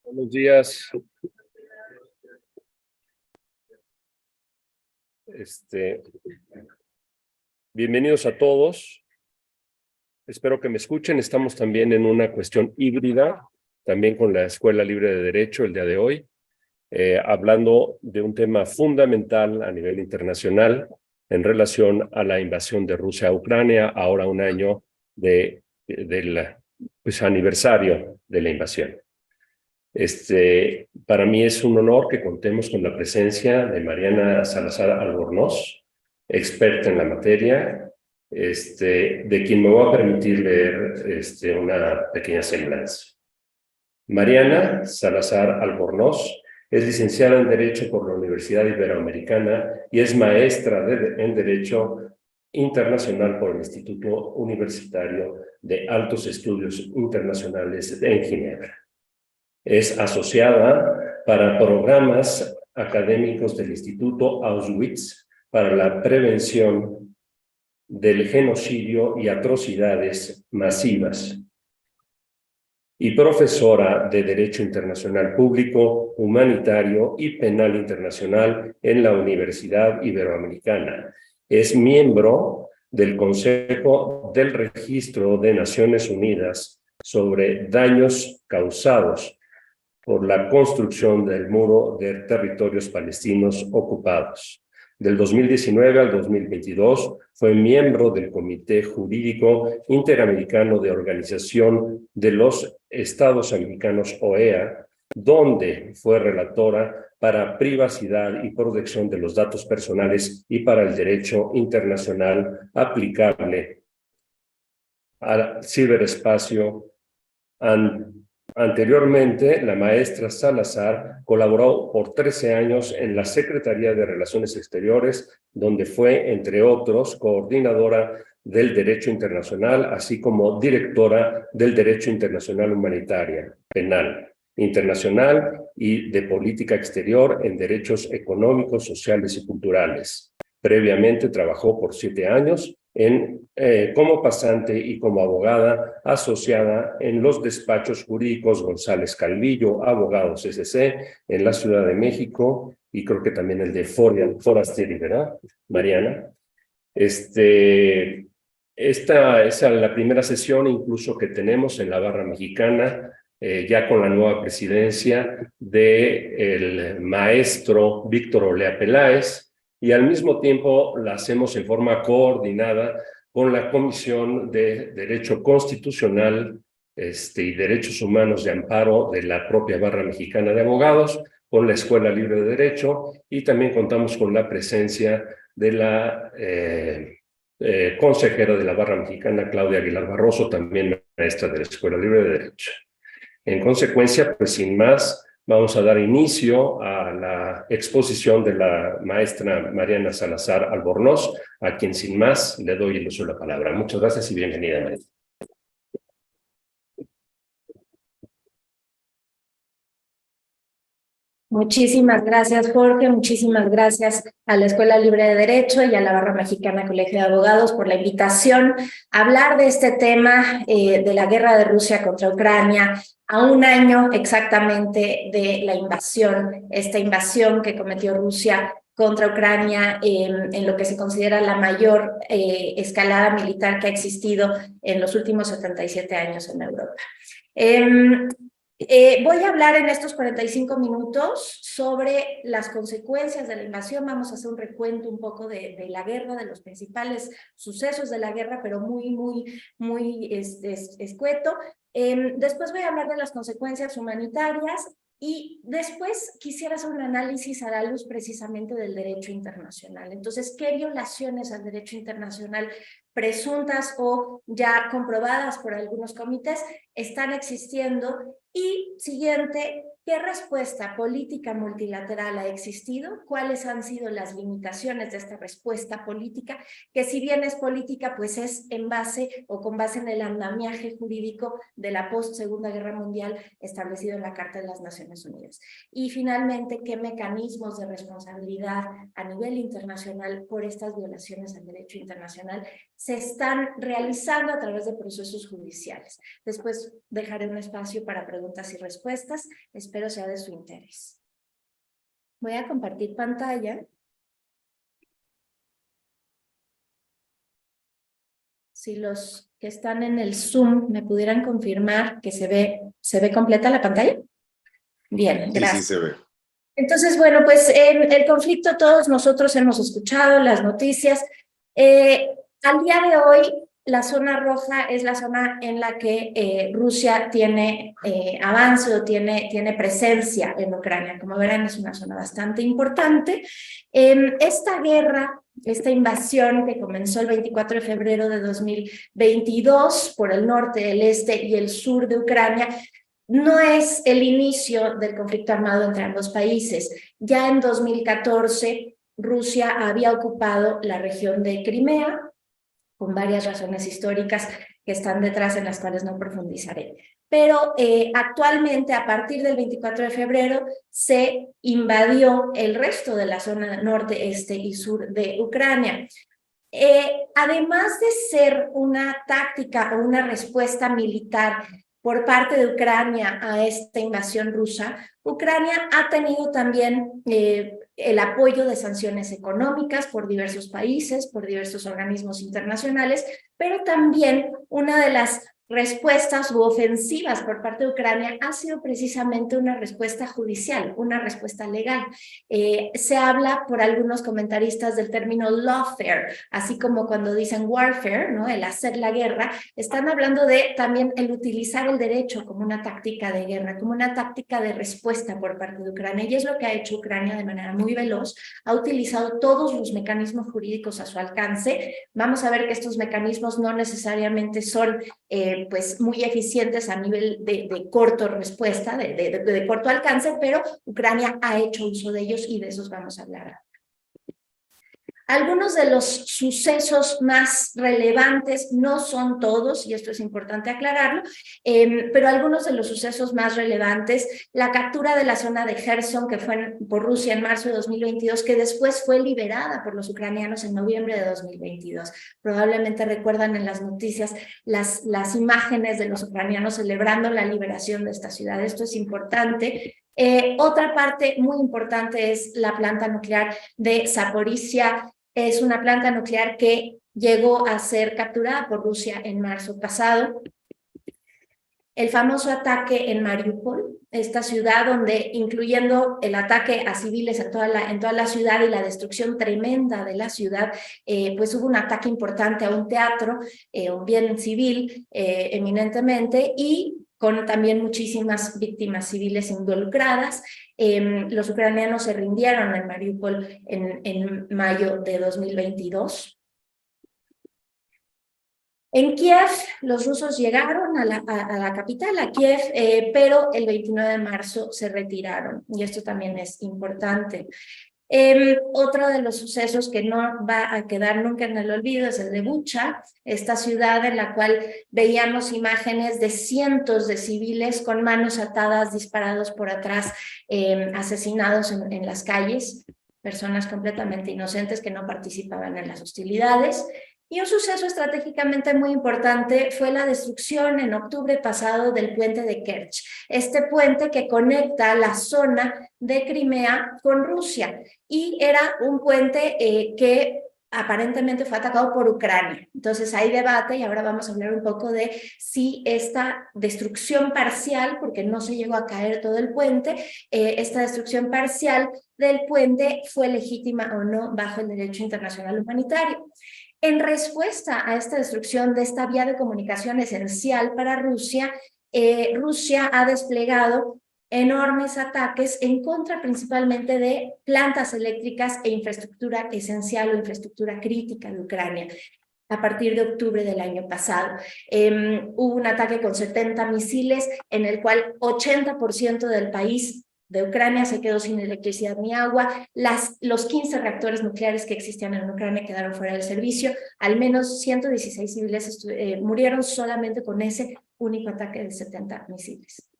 Buenos días. Bienvenidos a todos. Espero que me escuchen. Estamos también en una cuestión híbrida, también con la Escuela Libre de Derecho el día de hoy, hablando de un tema fundamental a nivel internacional en relación a la invasión de Rusia a Ucrania, ahora un año del aniversario de la invasión. Para mí es un honor que contemos con la presencia de Mariana Salazar Albornoz, experta en la materia, de quien me voy a permitir leer una pequeña semblanza. Mariana Salazar Albornoz es licenciada en Derecho por la Universidad Iberoamericana y es maestra en Derecho Internacional por el Instituto Universitario de Altos Estudios Internacionales en Ginebra. Es asociada para programas académicos del Instituto Auschwitz para la prevención del genocidio y atrocidades masivas y profesora de Derecho Internacional Público, Humanitario y Penal Internacional en la Universidad Iberoamericana. Es miembro del Consejo del Registro de Naciones Unidas sobre daños causados por la construcción del muro de territorios palestinos ocupados. Del 2019 al 2022 fue miembro del Comité Jurídico Interamericano de Organización de los Estados Americanos, OEA, donde fue relatora para privacidad y protección de los datos personales y para el derecho internacional aplicable al ciberespacio. Anteriormente, la maestra Salazar colaboró por 13 años en la Secretaría de Relaciones Exteriores, donde fue, entre otros, coordinadora del Derecho Internacional, así como directora del Derecho Internacional Humanitaria, Penal, Internacional y de Política Exterior en Derechos Económicos, Sociales y Culturales. Previamente trabajó por 7 años como pasante y como abogada asociada en los despachos jurídicos González Calvillo, Abogados S.C., en la Ciudad de México, y creo que también el de Forasteri, ¿verdad, Mariana? Esta es la primera sesión incluso que tenemos en la Barra Mexicana, ya con la nueva presidencia del maestro Víctor Olea Peláez, y al mismo tiempo la hacemos en forma coordinada con la Comisión de Derecho Constitucional y Derechos Humanos de Amparo de la propia Barra Mexicana de Abogados, con la Escuela Libre de Derecho, y también contamos con la presencia de la consejera de la Barra Mexicana, Claudia Aguilar Barroso, también maestra de la Escuela Libre de Derecho. En consecuencia, pues sin más, vamos a dar inicio a la exposición de la maestra Mariana Salazar Albornoz, a quien sin más le doy el uso de la palabra. Muchas gracias y bienvenida, maestra. Muchísimas gracias, Jorge. Muchísimas gracias a la Escuela Libre de Derecho y a la Barra Mexicana Colegio de Abogados por la invitación a hablar de este tema de la guerra de Rusia contra Ucrania, a un año exactamente de la invasión, esta invasión que cometió Rusia contra Ucrania en lo que se considera la mayor escalada militar que ha existido en los últimos 77 años en Europa. Voy a hablar en estos 45 minutos sobre las consecuencias de la invasión. Vamos a hacer un recuento un poco de la guerra, de los principales sucesos de la guerra, pero muy escueto. Después voy a hablar de las consecuencias humanitarias y después quisiera hacer un análisis a la luz precisamente del derecho internacional. Entonces, ¿qué violaciones al derecho internacional presuntas o ya comprobadas por algunos comités están existiendo? Y siguiente, ¿qué respuesta política multilateral ha existido? ¿Cuáles han sido las limitaciones de esta respuesta política? Que si bien es política, pues es en base o con base en el andamiaje jurídico de la post-Segunda Guerra Mundial establecido en la Carta de las Naciones Unidas. Y finalmente, ¿qué mecanismos de responsabilidad a nivel internacional por estas violaciones al derecho internacional se están realizando a través de procesos judiciales? Después dejaré un espacio para preguntas y respuestas. Espero espero sea de su interés. Voy a compartir pantalla. Si los que están en el Zoom me pudieran confirmar que ¿se ve completa la pantalla? Bien, gracias. Sí, se ve. Entonces, bueno, pues el conflicto todos nosotros hemos escuchado, las noticias. Al día de hoy, la zona roja es la zona en la que Rusia tiene avance o tiene presencia en Ucrania. Como verán, es una zona bastante importante. Esta guerra, esta invasión que comenzó el 24 de febrero de 2022 por el norte, el este y el sur de Ucrania, no es el inicio del conflicto armado entre ambos países. Ya en 2014, Rusia había ocupado la región de Crimea, con varias razones históricas que están detrás en las cuales no profundizaré. Pero actualmente, a partir del 24 de febrero, se invadió el resto de la zona norte, este y sur de Ucrania. Además de ser una táctica o una respuesta militar por parte de Ucrania a esta invasión rusa, Ucrania ha tenido también el apoyo de sanciones económicas por diversos países, por diversos organismos internacionales, pero también una de las respuestas u ofensivas por parte de Ucrania ha sido precisamente una respuesta judicial, una respuesta legal. Se habla por algunos comentaristas del término lawfare, así como cuando dicen warfare, ¿no? El hacer la guerra, están hablando de también el utilizar el derecho como una táctica de guerra, como una táctica de respuesta por parte de Ucrania, y es lo que ha hecho Ucrania de manera muy veloz. Ha utilizado todos los mecanismos jurídicos a su alcance. Vamos a ver que estos mecanismos no necesariamente son pues muy eficientes a nivel de corto respuesta, de corto alcance, pero Ucrania ha hecho uso de ellos y de esos vamos a hablar. Algunos de los sucesos más relevantes, no son todos, y esto es importante aclararlo, pero algunos de los sucesos más relevantes, la captura de la zona de Gerson, que fue por Rusia en marzo de 2022, que después fue liberada por los ucranianos en noviembre de 2022. Probablemente recuerdan en las noticias las imágenes de los ucranianos celebrando la liberación de esta ciudad. Esto es importante. Otra parte muy importante es la planta nuclear de Zaporizhia. Es una planta nuclear que llegó a ser capturada por Rusia en marzo pasado. El famoso ataque en Mariupol, esta ciudad donde, incluyendo el ataque a civiles en toda la ciudad y la destrucción tremenda de la ciudad, pues hubo un ataque importante a un teatro, un bien civil eminentemente, y con también muchísimas víctimas civiles involucradas. Los ucranianos se rindieron en Mariupol en mayo de 2022. En Kiev, los rusos llegaron a la capital, a Kiev, pero el 29 de marzo se retiraron, y esto también es importante. Otro de los sucesos que no va a quedar nunca en el olvido es el de Bucha, esta ciudad en la cual veíamos imágenes de cientos de civiles con manos atadas, disparados por atrás, asesinados en las calles, personas completamente inocentes que no participaban en las hostilidades. Y un suceso estratégicamente muy importante fue la destrucción en octubre pasado del puente de Kerch, este puente que conecta la zona de Crimea con Rusia, y era un puente que aparentemente fue atacado por Ucrania. Entonces hay debate, y ahora vamos a hablar un poco de si esta destrucción parcial, porque no se llegó a caer todo el puente, esta destrucción parcial del puente fue legítima o no bajo el derecho internacional humanitario. En respuesta a esta destrucción de esta vía de comunicación esencial para Rusia, Rusia ha desplegado enormes ataques en contra principalmente de plantas eléctricas e infraestructura esencial o infraestructura crítica de Ucrania. A partir de octubre del año pasado, hubo un ataque con 70 misiles en el cual 80% del país de Ucrania se quedó sin electricidad ni agua. Los 15 reactores nucleares que existían en Ucrania quedaron fuera del servicio. Al menos 116 civiles murieron solamente con ese único ataque de 70 misiles.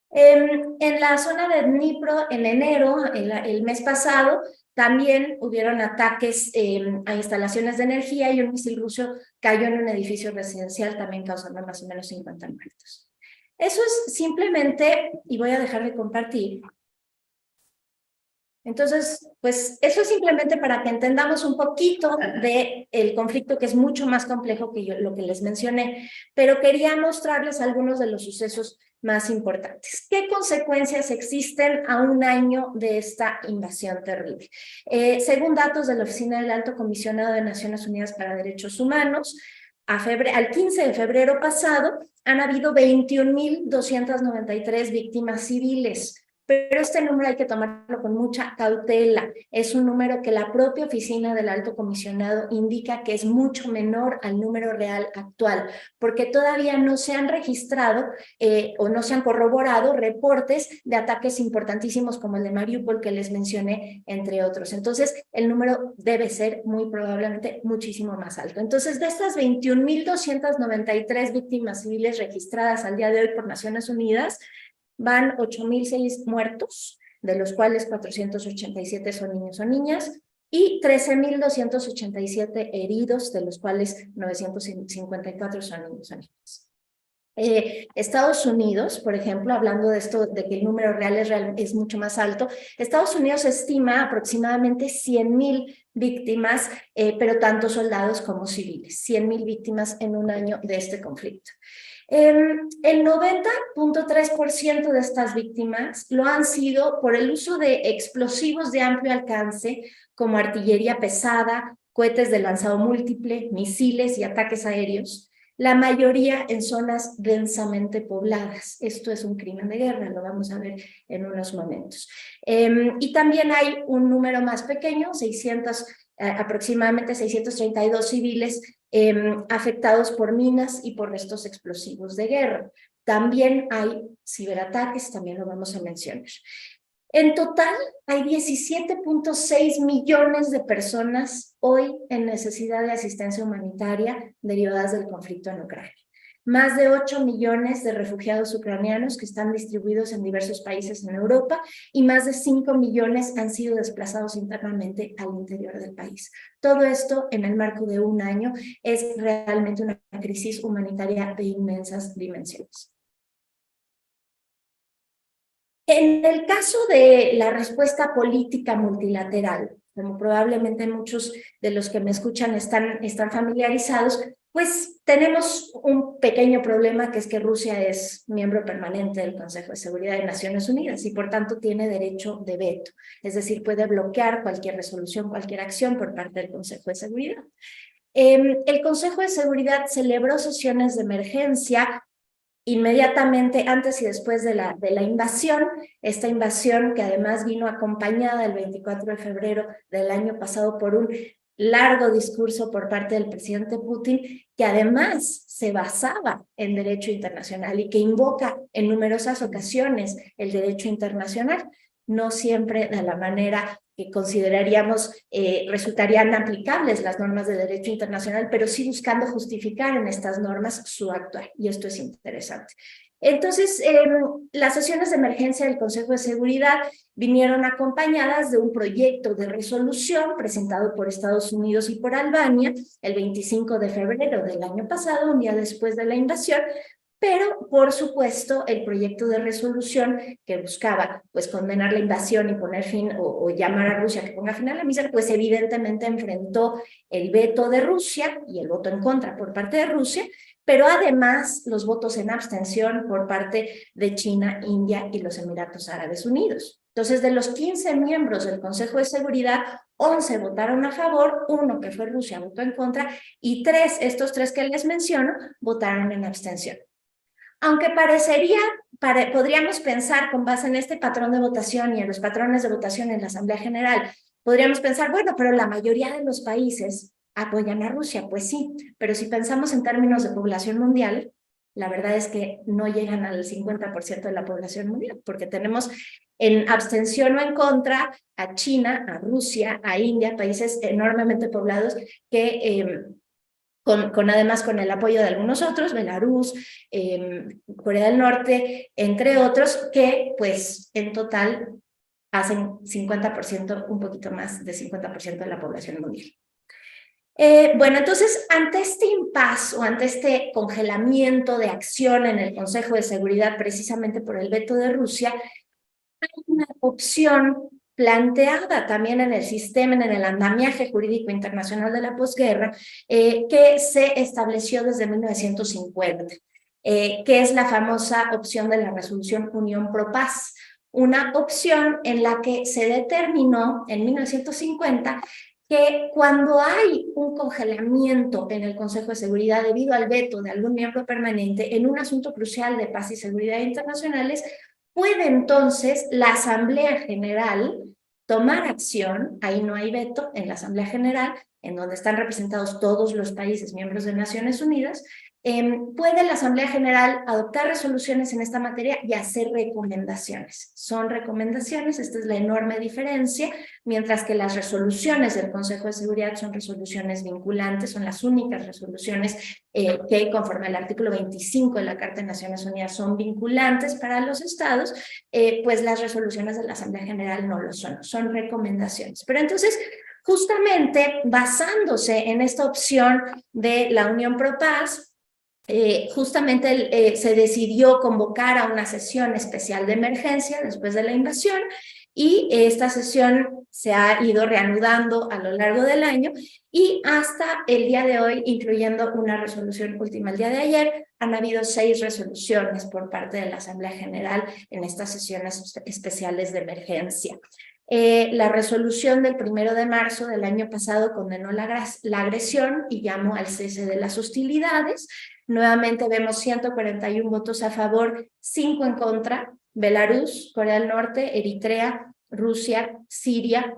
En la zona de Dnipro, en enero, el mes pasado, también hubieron ataques a instalaciones de energía, y un misil ruso cayó en un edificio residencial, también causando más o menos 50 muertos. Eso es simplemente, y voy a dejar de compartir. Entonces, pues eso es simplemente para que entendamos un poquito del conflicto, que es mucho más complejo que lo que les mencioné, pero quería mostrarles algunos de los sucesos más importantes. ¿Qué consecuencias existen a un año de esta invasión terrible? Según datos de la Oficina del Alto Comisionado de Naciones Unidas para Derechos Humanos, al 15 de febrero pasado han habido 21.293 víctimas civiles. Pero este número hay que tomarlo con mucha cautela. Es un número que la propia oficina del Alto Comisionado indica que es mucho menor al número real actual, porque todavía no se han registrado o no se han corroborado reportes de ataques importantísimos como el de Mariupol que les mencioné, entre otros. Entonces, el número debe ser muy probablemente muchísimo más alto. Entonces, de estas 21.293 víctimas civiles registradas al día de hoy por Naciones Unidas, van 8.006 muertos, de los cuales 487 son niños o niñas, y 13.287 heridos, de los cuales 954 son niños o niñas. Estados Unidos, por ejemplo, hablando de esto, de que el número real es mucho más alto, Estados Unidos estima aproximadamente 100.000 víctimas, pero tanto soldados como civiles, 100.000 víctimas en un año de este conflicto. El 90.3% de estas víctimas lo han sido por el uso de explosivos de amplio alcance, como artillería pesada, cohetes de lanzado múltiple, misiles y ataques aéreos, la mayoría en zonas densamente pobladas. Esto es un crimen de guerra, lo vamos a ver en unos momentos. Y también hay un número más pequeño, aproximadamente 632 civiles afectados por minas y por restos explosivos de guerra. También hay ciberataques, también lo vamos a mencionar. En total, hay 17.6 millones de personas hoy en necesidad de asistencia humanitaria derivadas del conflicto en Ucrania. Más de 8 millones de refugiados ucranianos que están distribuidos en diversos países en Europa y más de 5 millones han sido desplazados internamente al interior del país. Todo esto en el marco de un año es realmente una crisis humanitaria de inmensas dimensiones. En el caso de la respuesta política multilateral, como probablemente muchos de los que me escuchan están familiarizados, pues tenemos un pequeño problema, que es que Rusia es miembro permanente del Consejo de Seguridad de Naciones Unidas y por tanto tiene derecho de veto, es decir, puede bloquear cualquier resolución, cualquier acción por parte del Consejo de Seguridad. El Consejo de Seguridad celebró sesiones de emergencia inmediatamente antes y después de la invasión, esta invasión que además vino acompañada el 24 de febrero del año pasado por un largo discurso por parte del presidente Putin, que además se basaba en derecho internacional y que invoca en numerosas ocasiones el derecho internacional, no siempre de la manera que consideraríamos resultarían aplicables las normas de derecho internacional, pero sí buscando justificar en estas normas su actuar, y esto es interesante. Entonces, las sesiones de emergencia del Consejo de Seguridad vinieron acompañadas de un proyecto de resolución presentado por Estados Unidos y por Albania el 25 de febrero del año pasado, un día después de la invasión, pero, por supuesto, el proyecto de resolución que buscaba pues condenar la invasión y poner fin o llamar a Rusia a que ponga fin a la misma, pues evidentemente enfrentó el veto de Rusia y el voto en contra por parte de Rusia, pero además los votos en abstención por parte de China, India y los Emiratos Árabes Unidos. Entonces, de los 15 miembros del Consejo de Seguridad, 11 votaron a favor, 1 que fue Rusia votó en contra y 3, estos 3 que les menciono, votaron en abstención. Aunque podríamos pensar con base en este patrón de votación y en los patrones de votación en la Asamblea General, podríamos pensar, bueno, pero la mayoría de los países apoyan a Rusia. Pues sí, pero si pensamos en términos de población mundial, la verdad es que no llegan al 50% de la población mundial, porque tenemos en abstención o en contra a China, a Rusia, a India, países enormemente poblados que además con el apoyo de algunos otros, Belarus, Corea del Norte, entre otros, que pues en total hacen 50%, un poquito más de 50% de la población mundial. Bueno, entonces, ante este impasse o ante este congelamiento de acción en el Consejo de Seguridad, precisamente por el veto de Rusia, hay una opción planteada también en el sistema, en el andamiaje jurídico internacional de la posguerra, que se estableció desde 1950, que es la famosa opción de la resolución Unión Pro Paz, una opción en la que se determinó en 1950 que cuando hay un congelamiento en el Consejo de Seguridad debido al veto de algún miembro permanente en un asunto crucial de paz y seguridad internacionales, puede entonces la Asamblea General tomar acción, ahí no hay veto en la Asamblea General, en donde están representados todos los países miembros de Naciones Unidas, puede la Asamblea General adoptar resoluciones en esta materia y hacer recomendaciones. Son recomendaciones, esta es la enorme diferencia, mientras que las resoluciones del Consejo de Seguridad son resoluciones vinculantes, son las únicas resoluciones que conforme al artículo 25 de la Carta de Naciones Unidas son vinculantes para los estados, pues las resoluciones de la Asamblea General no lo son, son recomendaciones. Pero entonces, justamente basándose en esta opción de la Unión Pro Paz, justamente se decidió convocar a una sesión especial de emergencia después de la invasión y esta sesión se ha ido reanudando a lo largo del año y hasta el día de hoy, incluyendo una resolución última el día de ayer, han habido 6 resoluciones por parte de la Asamblea General en estas sesiones especiales de emergencia. La resolución del 1 de marzo del año pasado condenó la agresión y llamó al cese de las hostilidades. Nuevamente vemos 141 votos a favor, 5 en contra, Belarus, Corea del Norte, Eritrea, Rusia, Siria,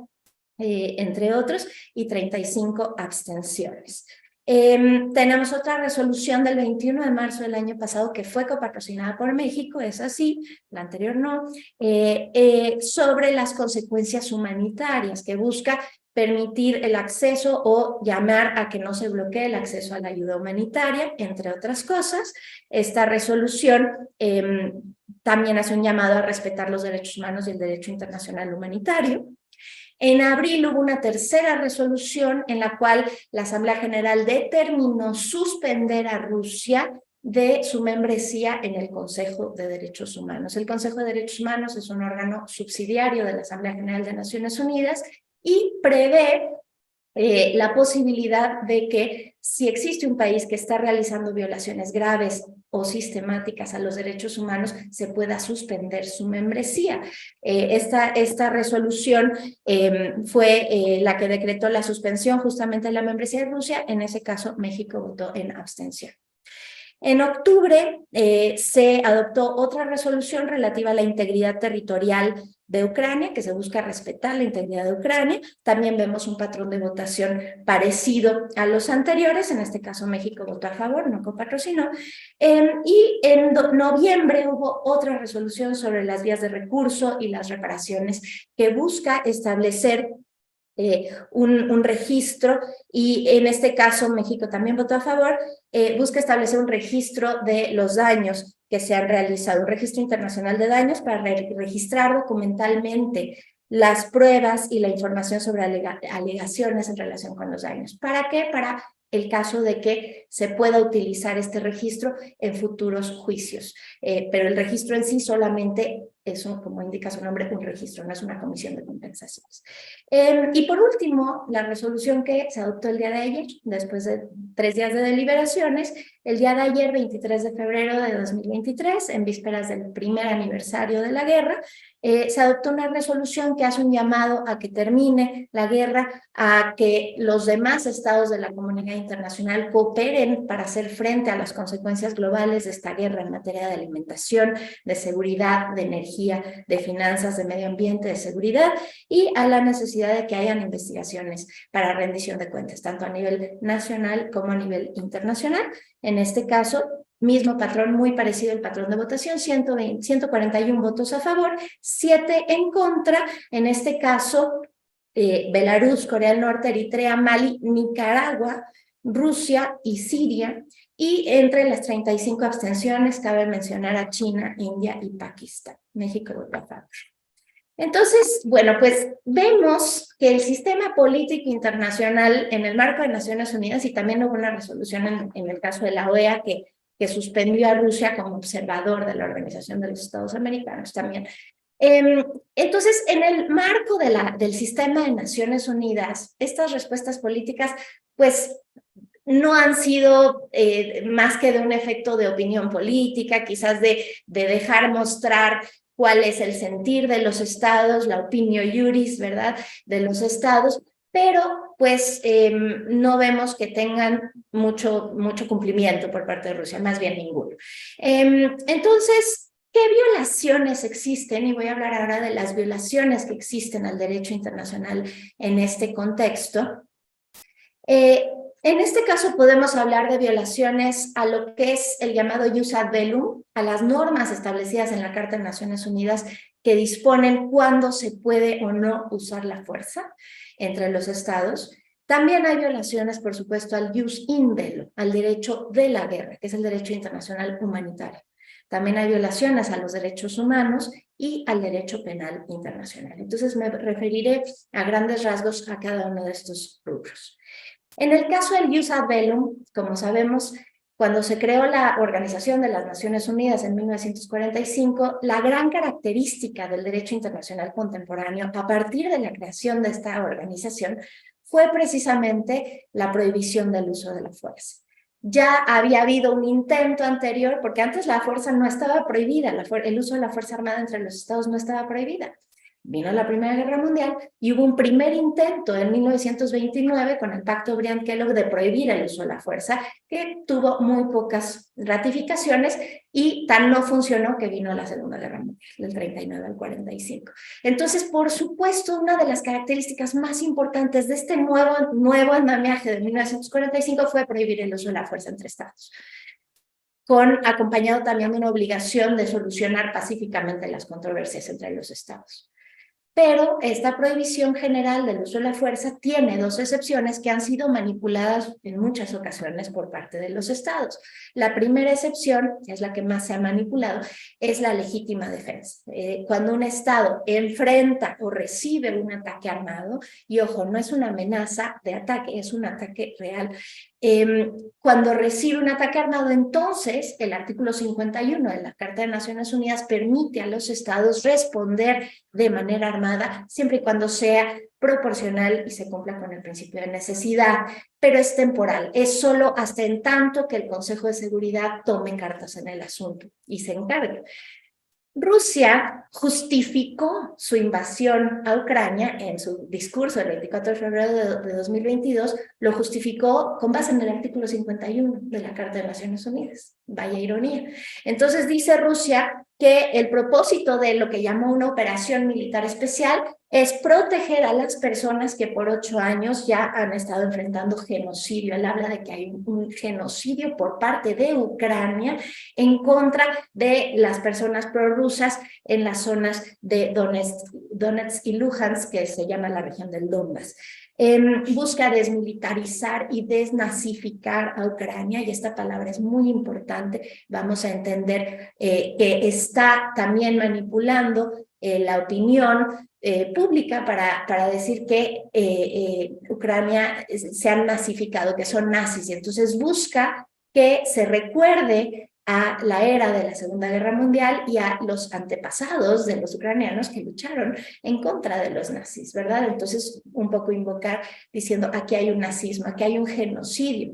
entre otros, y 35 abstenciones. Tenemos otra resolución del 21 de marzo del año pasado que fue copatrocinada por México, es así, la anterior no, sobre las consecuencias humanitarias, que busca permitir el acceso o llamar a que no se bloquee el acceso a la ayuda humanitaria, entre otras cosas. Esta resolución también hace un llamado a respetar los derechos humanos y el derecho internacional humanitario. En abril hubo una tercera resolución en la cual la Asamblea General determinó suspender a Rusia de su membresía en el Consejo de Derechos Humanos. El Consejo de Derechos Humanos es un órgano subsidiario de la Asamblea General de Naciones Unidas y prevé la posibilidad de que si existe un país que está realizando violaciones graves o sistemáticas a los derechos humanos, se pueda suspender su membresía. Esta resolución fue la que decretó la suspensión justamente de la membresía de Rusia. En ese caso, México votó en abstención. En octubre se adoptó otra resolución relativa a la integridad territorial de Ucrania, que se busca respetar la integridad de Ucrania. También vemos un patrón de votación parecido a los anteriores, en este caso México votó a favor, no copatrocinó. Y en noviembre hubo otra resolución sobre las vías de recurso y las reparaciones que busca establecer un registro, y en este caso México también votó a favor, busca establecer un registro de los daños que se han realizado, un registro internacional de daños para registrar documentalmente las pruebas y la información sobre alegaciones en relación con los daños. ¿Para qué? Para el caso de que se pueda utilizar este registro en futuros juicios. Pero el registro en sí solamente es, como indica su nombre, un registro, no es una comisión de compensaciones. Y por último, la resolución que se adoptó el día de ayer, después de 3 días de deliberaciones, el día de ayer, 23 de febrero de 2023, en vísperas del primer aniversario de la guerra, se adoptó una resolución que hace un llamado a que termine la guerra, a que los demás estados de la comunidad internacional cooperen para hacer frente a las consecuencias globales de esta guerra en materia de alimentación, de seguridad, de energía, de finanzas, de medio ambiente, de seguridad, y a la necesidad de que hayan investigaciones para rendición de cuentas, tanto a nivel nacional como a nivel internacional. En este caso, mismo patrón, muy parecido al patrón de votación, 141 votos a favor, 7 en contra. En este caso, Belarus, Corea del Norte, Eritrea, Mali, Nicaragua, Rusia y Siria. Y entre las 35 abstenciones cabe mencionar a China, India y Pakistán. México votó a favor. Entonces, bueno, pues vemos que el sistema político internacional en el marco de Naciones Unidas, y también hubo una resolución en el caso de la OEA que suspendió a Rusia como observador de la Organización de los Estados Americanos también. Entonces, en el marco del sistema de Naciones Unidas, estas respuestas políticas, pues, no han sido más que de un efecto de opinión política, quizás de dejar mostrar cuál es el sentir de los estados, la opinio iuris, ¿verdad?, de los estados, pero pues no vemos que tengan mucho cumplimiento por parte de Rusia, más bien ninguno. Entonces, ¿qué violaciones existen? Y voy a hablar ahora de las violaciones que existen al derecho internacional en este contexto. En este caso podemos hablar de violaciones a lo que es el llamado jus ad bellum, a las normas establecidas en la Carta de Naciones Unidas que disponen cuándo se puede o no usar la fuerza entre los estados. También hay violaciones, por supuesto, al jus in bello, al derecho de la guerra, que es el derecho internacional humanitario. También hay violaciones a los derechos humanos y al derecho penal internacional. Entonces me referiré a grandes rasgos a cada uno de estos rubros. En el caso del jus ad bellum, como sabemos, cuando se creó la Organización de las Naciones Unidas en 1945, la gran característica del derecho internacional contemporáneo a partir de la creación de esta organización fue precisamente la prohibición del uso de la fuerza. Ya había habido un intento anterior, porque antes la fuerza no estaba prohibida, el uso de la fuerza armada entre los estados no estaba prohibida. Vino la Primera Guerra Mundial y hubo un primer intento en 1929 con el Pacto Briand-Kellogg de prohibir el uso de la fuerza, que tuvo muy pocas ratificaciones y tan no funcionó que vino la Segunda Guerra Mundial, del 39 al 45. Entonces, por supuesto, una de las características más importantes de este nuevo andamiaje de 1945 fue prohibir el uso de la fuerza entre estados, acompañado también de una obligación de solucionar pacíficamente las controversias entre los estados. Pero esta prohibición general del uso de la fuerza tiene dos excepciones que han sido manipuladas en muchas ocasiones por parte de los estados. La primera excepción, que es la que más se ha manipulado, es la legítima defensa. Cuando un estado enfrenta o recibe un ataque armado, y ojo, no es una amenaza de ataque, es un ataque real. Cuando recibe un ataque armado, entonces el artículo 51 de la Carta de Naciones Unidas permite a los estados responder de manera armada, siempre y cuando sea proporcional y se cumpla con el principio de necesidad, pero es temporal, es solo hasta en tanto que el Consejo de Seguridad tome cartas en el asunto y se encargue. Rusia justificó su invasión a Ucrania en su discurso del 24 de febrero de 2022, lo justificó con base en el artículo 51 de la Carta de Naciones Unidas. Vaya ironía. Entonces dice Rusia que el propósito de lo que llamó una operación militar especial es proteger a las personas que por 8 años ya han estado enfrentando genocidio. Él habla de que hay un genocidio por parte de Ucrania en contra de las personas prorrusas en las zonas de Donetsk y Luhansk, que se llama la región del Donbass. Busca desmilitarizar y desnazificar a Ucrania, y esta palabra es muy importante. Vamos a entender que está también manipulando la opinión pública para decir que Ucrania se han nazificado, que son nazis, y entonces busca que se recuerde a la era de la Segunda Guerra Mundial y a los antepasados de los ucranianos que lucharon en contra de los nazis, ¿verdad? Entonces, un poco invocar diciendo, aquí hay un nazismo, aquí hay un genocidio.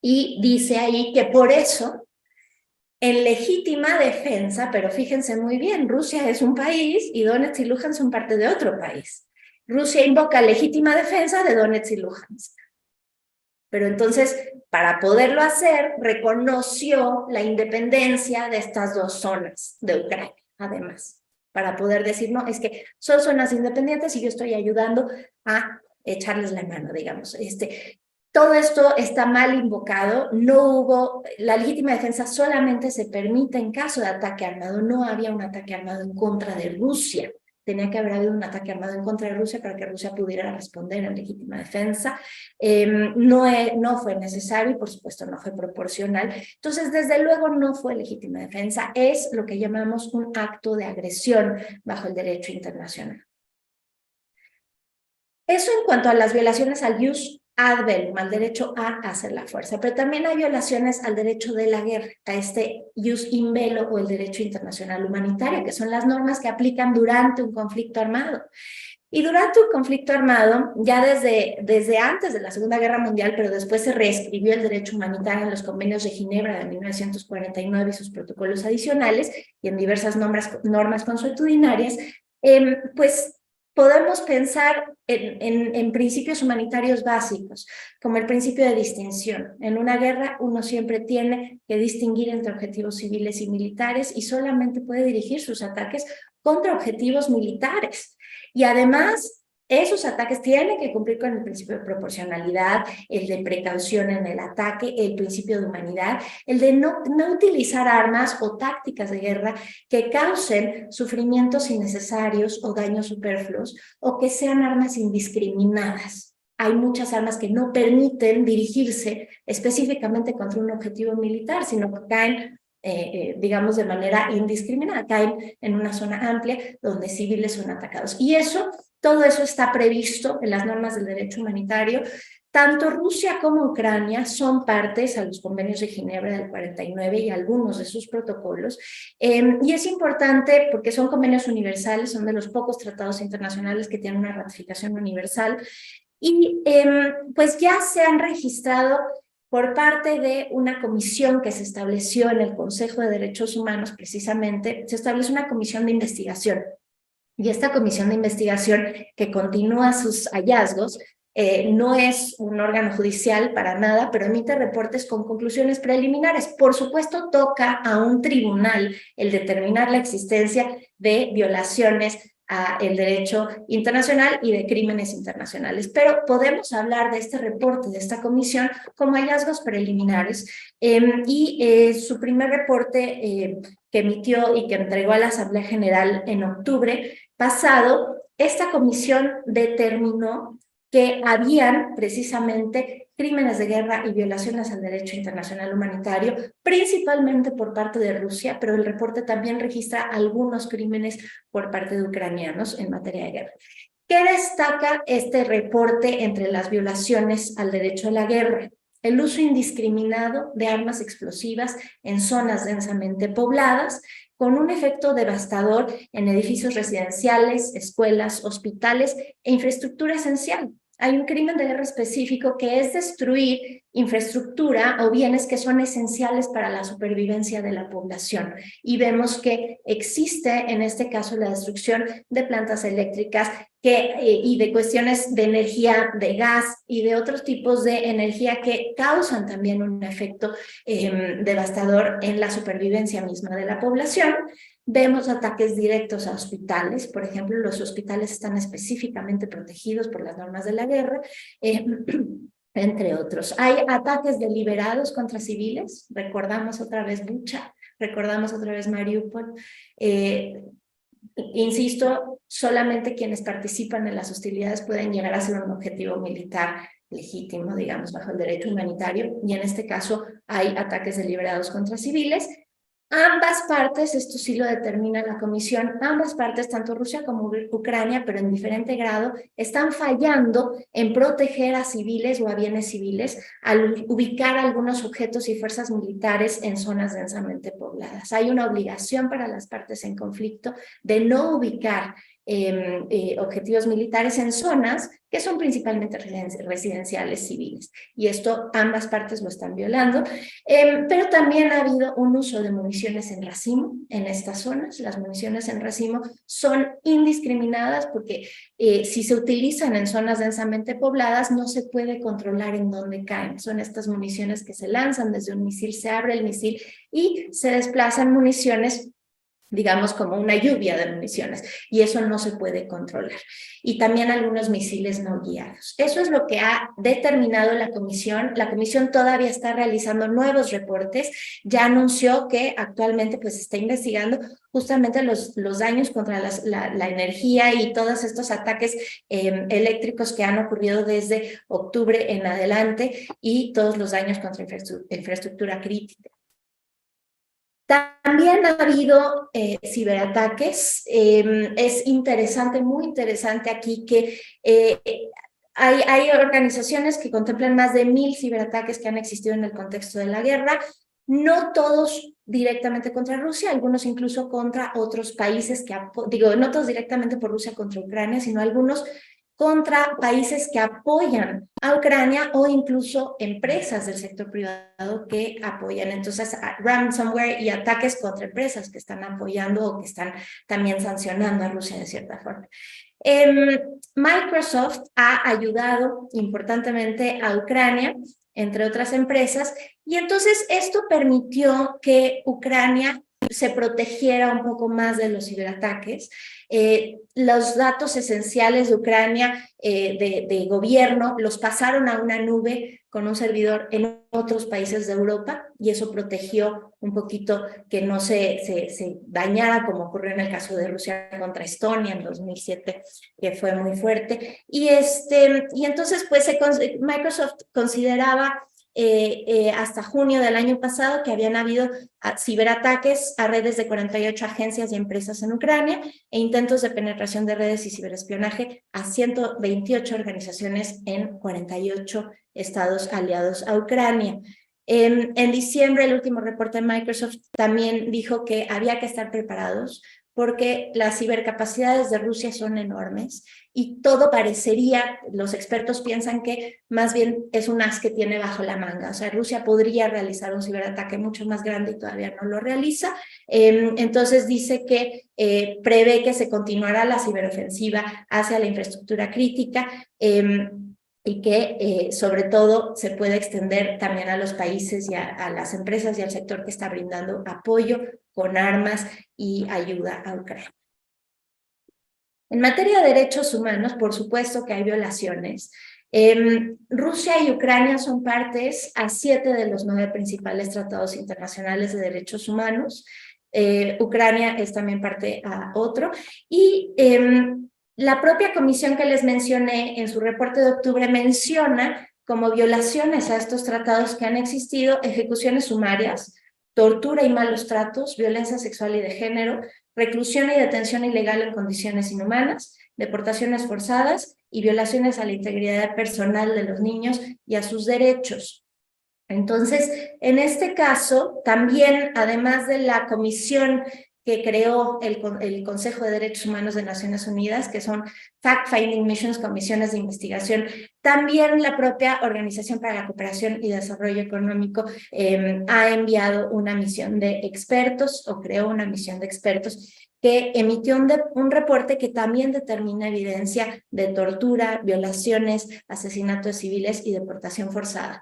Y dice ahí que por eso, en legítima defensa, pero fíjense muy bien, Rusia es un país y Donetsk y Luhansk son parte de otro país. Rusia invoca legítima defensa de Donetsk y Luhansk. Pero entonces, para poderlo hacer, reconoció la independencia de estas dos zonas de Ucrania, además, para poder decir, no, es que son zonas independientes y yo estoy ayudando a echarles la mano, digamos. Todo esto está mal invocado, no hubo, la legítima defensa solamente se permite en caso de ataque armado, no había un ataque armado en contra de Rusia, tenía que haber habido un ataque armado en contra de Rusia para que Rusia pudiera responder en legítima defensa. No fue necesario y por supuesto no fue proporcional. Entonces, desde luego no fue legítima defensa, es lo que llamamos un acto de agresión bajo el derecho internacional. Eso en cuanto a las violaciones al jus ad bellum, al derecho a hacer la fuerza, pero también hay violaciones al derecho de la guerra, a este jus in bello o el derecho internacional humanitario, que son las normas que aplican durante un conflicto armado. Y durante un conflicto armado, ya desde antes de la Segunda Guerra Mundial, pero después se reescribió el derecho humanitario en los convenios de Ginebra de 1949 y sus protocolos adicionales, y en diversas normas consuetudinarias, pues podemos pensar en principios humanitarios básicos, como el principio de distinción. En una guerra uno siempre tiene que distinguir entre objetivos civiles y militares y solamente puede dirigir sus ataques contra objetivos militares. Y además, esos ataques tienen que cumplir con el principio de proporcionalidad, el de precaución en el ataque, el principio de humanidad, el de no utilizar armas o tácticas de guerra que causen sufrimientos innecesarios o daños superfluos o que sean armas indiscriminadas. Hay muchas armas que no permiten dirigirse específicamente contra un objetivo militar, sino que caen digamos, de manera indiscriminada, caen en una zona amplia donde civiles son atacados. Y todo eso está previsto en las normas del derecho humanitario. Tanto Rusia como Ucrania son partes a los convenios de Ginebra del 49 y algunos de sus protocolos. Y es importante porque son convenios universales, son de los pocos tratados internacionales que tienen una ratificación universal. Y pues ya se han registrado por parte de una comisión que se estableció en el Consejo de Derechos Humanos, precisamente, se estableció una comisión de investigación. Y esta comisión de investigación, que continúa sus hallazgos, no es un órgano judicial para nada, pero emite reportes con conclusiones preliminares. Por supuesto, toca a un tribunal el determinar la existencia de violaciones el derecho internacional y de crímenes internacionales. Pero podemos hablar de este reporte, de esta comisión, como hallazgos preliminares. Su primer reporte que emitió y que entregó a la Asamblea General en octubre pasado, esta comisión determinó que habían precisamente crímenes de guerra y violaciones al derecho internacional humanitario, principalmente por parte de Rusia, pero el reporte también registra algunos crímenes por parte de ucranianos en materia de guerra. ¿Qué destaca este reporte entre las violaciones al derecho a la guerra? El uso indiscriminado de armas explosivas en zonas densamente pobladas, con un efecto devastador en edificios residenciales, escuelas, hospitales e infraestructura esencial. Hay un crimen de guerra específico que es destruir infraestructura o bienes que son esenciales para la supervivencia de la población. Y vemos que existe en este caso la destrucción de plantas eléctricas y de cuestiones de energía, de gas y de otros tipos de energía que causan también un efecto devastador en la supervivencia misma de la población. Vemos ataques directos a hospitales, por ejemplo, los hospitales están específicamente protegidos por las normas de la guerra, entre otros. Hay ataques deliberados contra civiles, recordamos otra vez Bucha, recordamos otra vez Mariupol. Insisto, solamente quienes participan en las hostilidades pueden llegar a ser un objetivo militar legítimo, digamos, bajo el derecho humanitario, y en este caso hay ataques deliberados contra civiles. Ambas partes, esto sí lo determina la comisión, ambas partes, tanto Rusia como Ucrania, pero en diferente grado, están fallando en proteger a civiles o a bienes civiles al ubicar algunos objetos y fuerzas militares en zonas densamente pobladas. Hay una obligación para las partes en conflicto de no ubicar objetivos militares en zonas que son principalmente residenciales civiles. Y esto ambas partes lo están violando. Pero también ha habido un uso de municiones en racimo en estas zonas. Las municiones en racimo son indiscriminadas porque si se utilizan en zonas densamente pobladas no se puede controlar en dónde caen. Son estas municiones que se lanzan desde un misil, se abre el misil y se desplazan municiones digamos, como una lluvia de municiones, y eso no se puede controlar. Y también algunos misiles no guiados. Eso es lo que ha determinado la comisión. La comisión todavía está realizando nuevos reportes, ya anunció que actualmente pues está investigando justamente los daños contra la energía y todos estos ataques eléctricos que han ocurrido desde octubre en adelante y todos los daños contra infraestructura crítica. También ha habido ciberataques. Es interesante, muy interesante aquí que hay organizaciones que contemplan más de 1000 ciberataques que han existido en el contexto de la guerra, no todos directamente contra Rusia, algunos incluso contra otros países que, digo, no todos directamente por Rusia contra Ucrania, sino algunos contra países que apoyan a Ucrania o incluso empresas del sector privado que apoyan. Entonces, ransomware y ataques contra empresas que están apoyando o que están también sancionando a Rusia de cierta forma. Microsoft ha ayudado importantemente a Ucrania, entre otras empresas, y entonces esto permitió que Ucrania se protegiera un poco más de los ciberataques. Los datos esenciales de Ucrania de gobierno los pasaron a una nube con un servidor en otros países de Europa y eso protegió un poquito que no se dañara como ocurrió en el caso de Rusia contra Estonia en 2007, que fue muy fuerte. Y entonces pues Microsoft consideraba hasta junio del año pasado que habían habido ciberataques a redes de 48 agencias y empresas en Ucrania e intentos de penetración de redes y ciberespionaje a 128 organizaciones en 48 estados aliados a Ucrania. En diciembre, el último reporte de Microsoft también dijo que había que estar preparados porque las cibercapacidades de Rusia son enormes y todo parecería, los expertos piensan que más bien es un as que tiene bajo la manga. O sea, Rusia podría realizar un ciberataque mucho más grande y todavía no lo realiza. Entonces dice que prevé que se continuará la ciberofensiva hacia la infraestructura crítica y que sobre todo se puede extender también a los países y a las empresas y al sector que está brindando apoyo con armas y ayuda a Ucrania. En materia de derechos humanos, por supuesto que hay violaciones. Rusia y Ucrania son partes a 7 de los 9 principales tratados internacionales de derechos humanos. Ucrania es también parte a otro. Y la propia comisión que les mencioné en su reporte de octubre menciona como violaciones a estos tratados que han existido ejecuciones sumarias, tortura y malos tratos, violencia sexual y de género, reclusión y detención ilegal en condiciones inhumanas, deportaciones forzadas y violaciones a la integridad personal de los niños y a sus derechos. Entonces, en este caso, también, además de la comisión que creó el Consejo de Derechos Humanos de Naciones Unidas, que son Fact-Finding Missions, comisiones de investigación, también la propia Organización para la Cooperación y Desarrollo Económico ha enviado una misión de expertos, o creó una misión de expertos, que emitió un reporte que también determina evidencia de tortura, violaciones, asesinatos civiles y deportación forzada.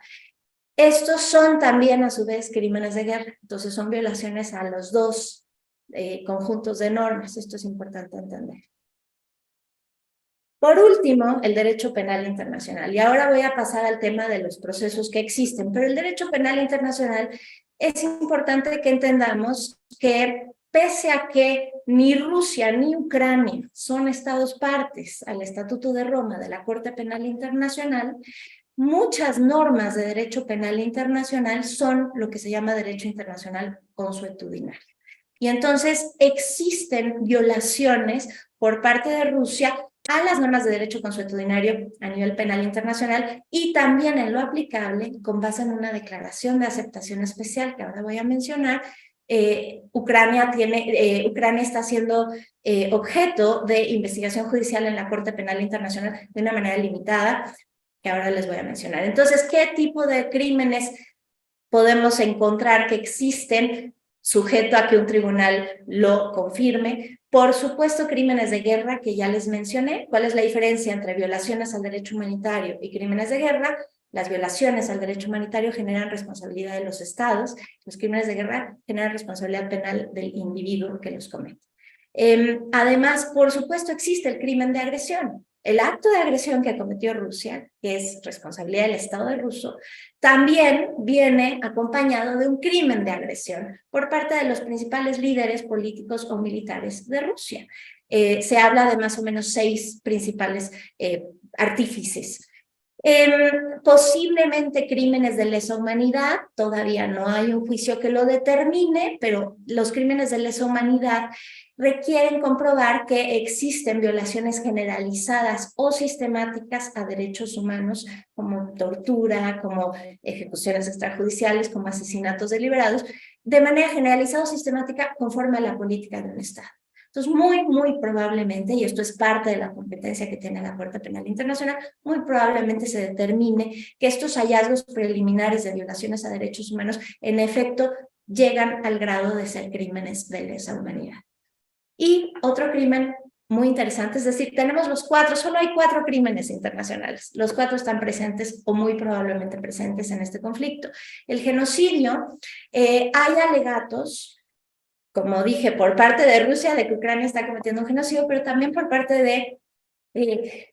Estos son también, a su vez, crímenes de guerra, entonces son violaciones a los dos conjuntos de normas. Esto es importante entender. Por último, el derecho penal internacional. Y ahora voy a pasar al tema de los procesos que existen. Pero el derecho penal internacional es importante que entendamos que pese a que ni Rusia ni Ucrania son estados partes al Estatuto de Roma de la Corte Penal Internacional, muchas normas de derecho penal internacional son lo que se llama derecho internacional consuetudinario. Y entonces existen violaciones por parte de Rusia a las normas de derecho consuetudinario a nivel penal internacional y también en lo aplicable con base en una declaración de aceptación especial que ahora voy a mencionar. Ucrania está siendo objeto de investigación judicial en la Corte Penal Internacional de una manera limitada, que ahora les voy a mencionar. Entonces, ¿qué tipo de crímenes podemos encontrar que existen sujeto a que un tribunal lo confirme? Por supuesto, crímenes de guerra, que ya les mencioné. ¿Cuál es la diferencia entre violaciones al derecho humanitario y crímenes de guerra? Las violaciones al derecho humanitario generan responsabilidad de los estados, los crímenes de guerra generan responsabilidad penal del individuo que los comete. Además, por supuesto, existe el crimen de agresión. El acto de agresión que cometió Rusia, que es responsabilidad del Estado ruso, también viene acompañado de un crimen de agresión por parte de los principales líderes políticos o militares de Rusia. Se habla de más o menos 6 principales artífices. Posiblemente crímenes de lesa humanidad, todavía no hay un juicio que lo determine, pero los crímenes de lesa humanidad requieren comprobar que existen violaciones generalizadas o sistemáticas a derechos humanos, como tortura, como ejecuciones extrajudiciales, como asesinatos deliberados, de manera generalizada o sistemática conforme a la política de un Estado. Entonces, muy probablemente, y esto es parte de la competencia que tiene la Corte Penal Internacional, muy probablemente se determine que estos hallazgos preliminares de violaciones a derechos humanos, en efecto, llegan al grado de ser crímenes de lesa humanidad. Y otro crimen muy interesante, es decir, tenemos los 4, solo hay 4 crímenes internacionales, los 4 están presentes o muy probablemente presentes en este conflicto. El genocidio, hay alegatos, como dije, por parte de Rusia, de que Ucrania está cometiendo un genocidio, pero también por parte de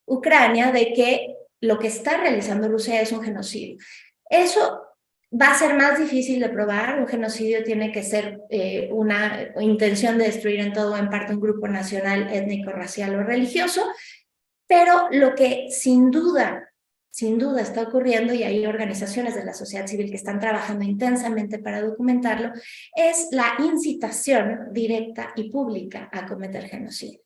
Ucrania, de que lo que está realizando Rusia es un genocidio. Eso va a ser más difícil de probar. Un genocidio tiene que ser una intención de destruir en todo o en parte un grupo nacional, étnico, racial o religioso, pero lo que sin duda está ocurriendo, y hay organizaciones de la sociedad civil que están trabajando intensamente para documentarlo, es la incitación directa y pública a cometer genocidio.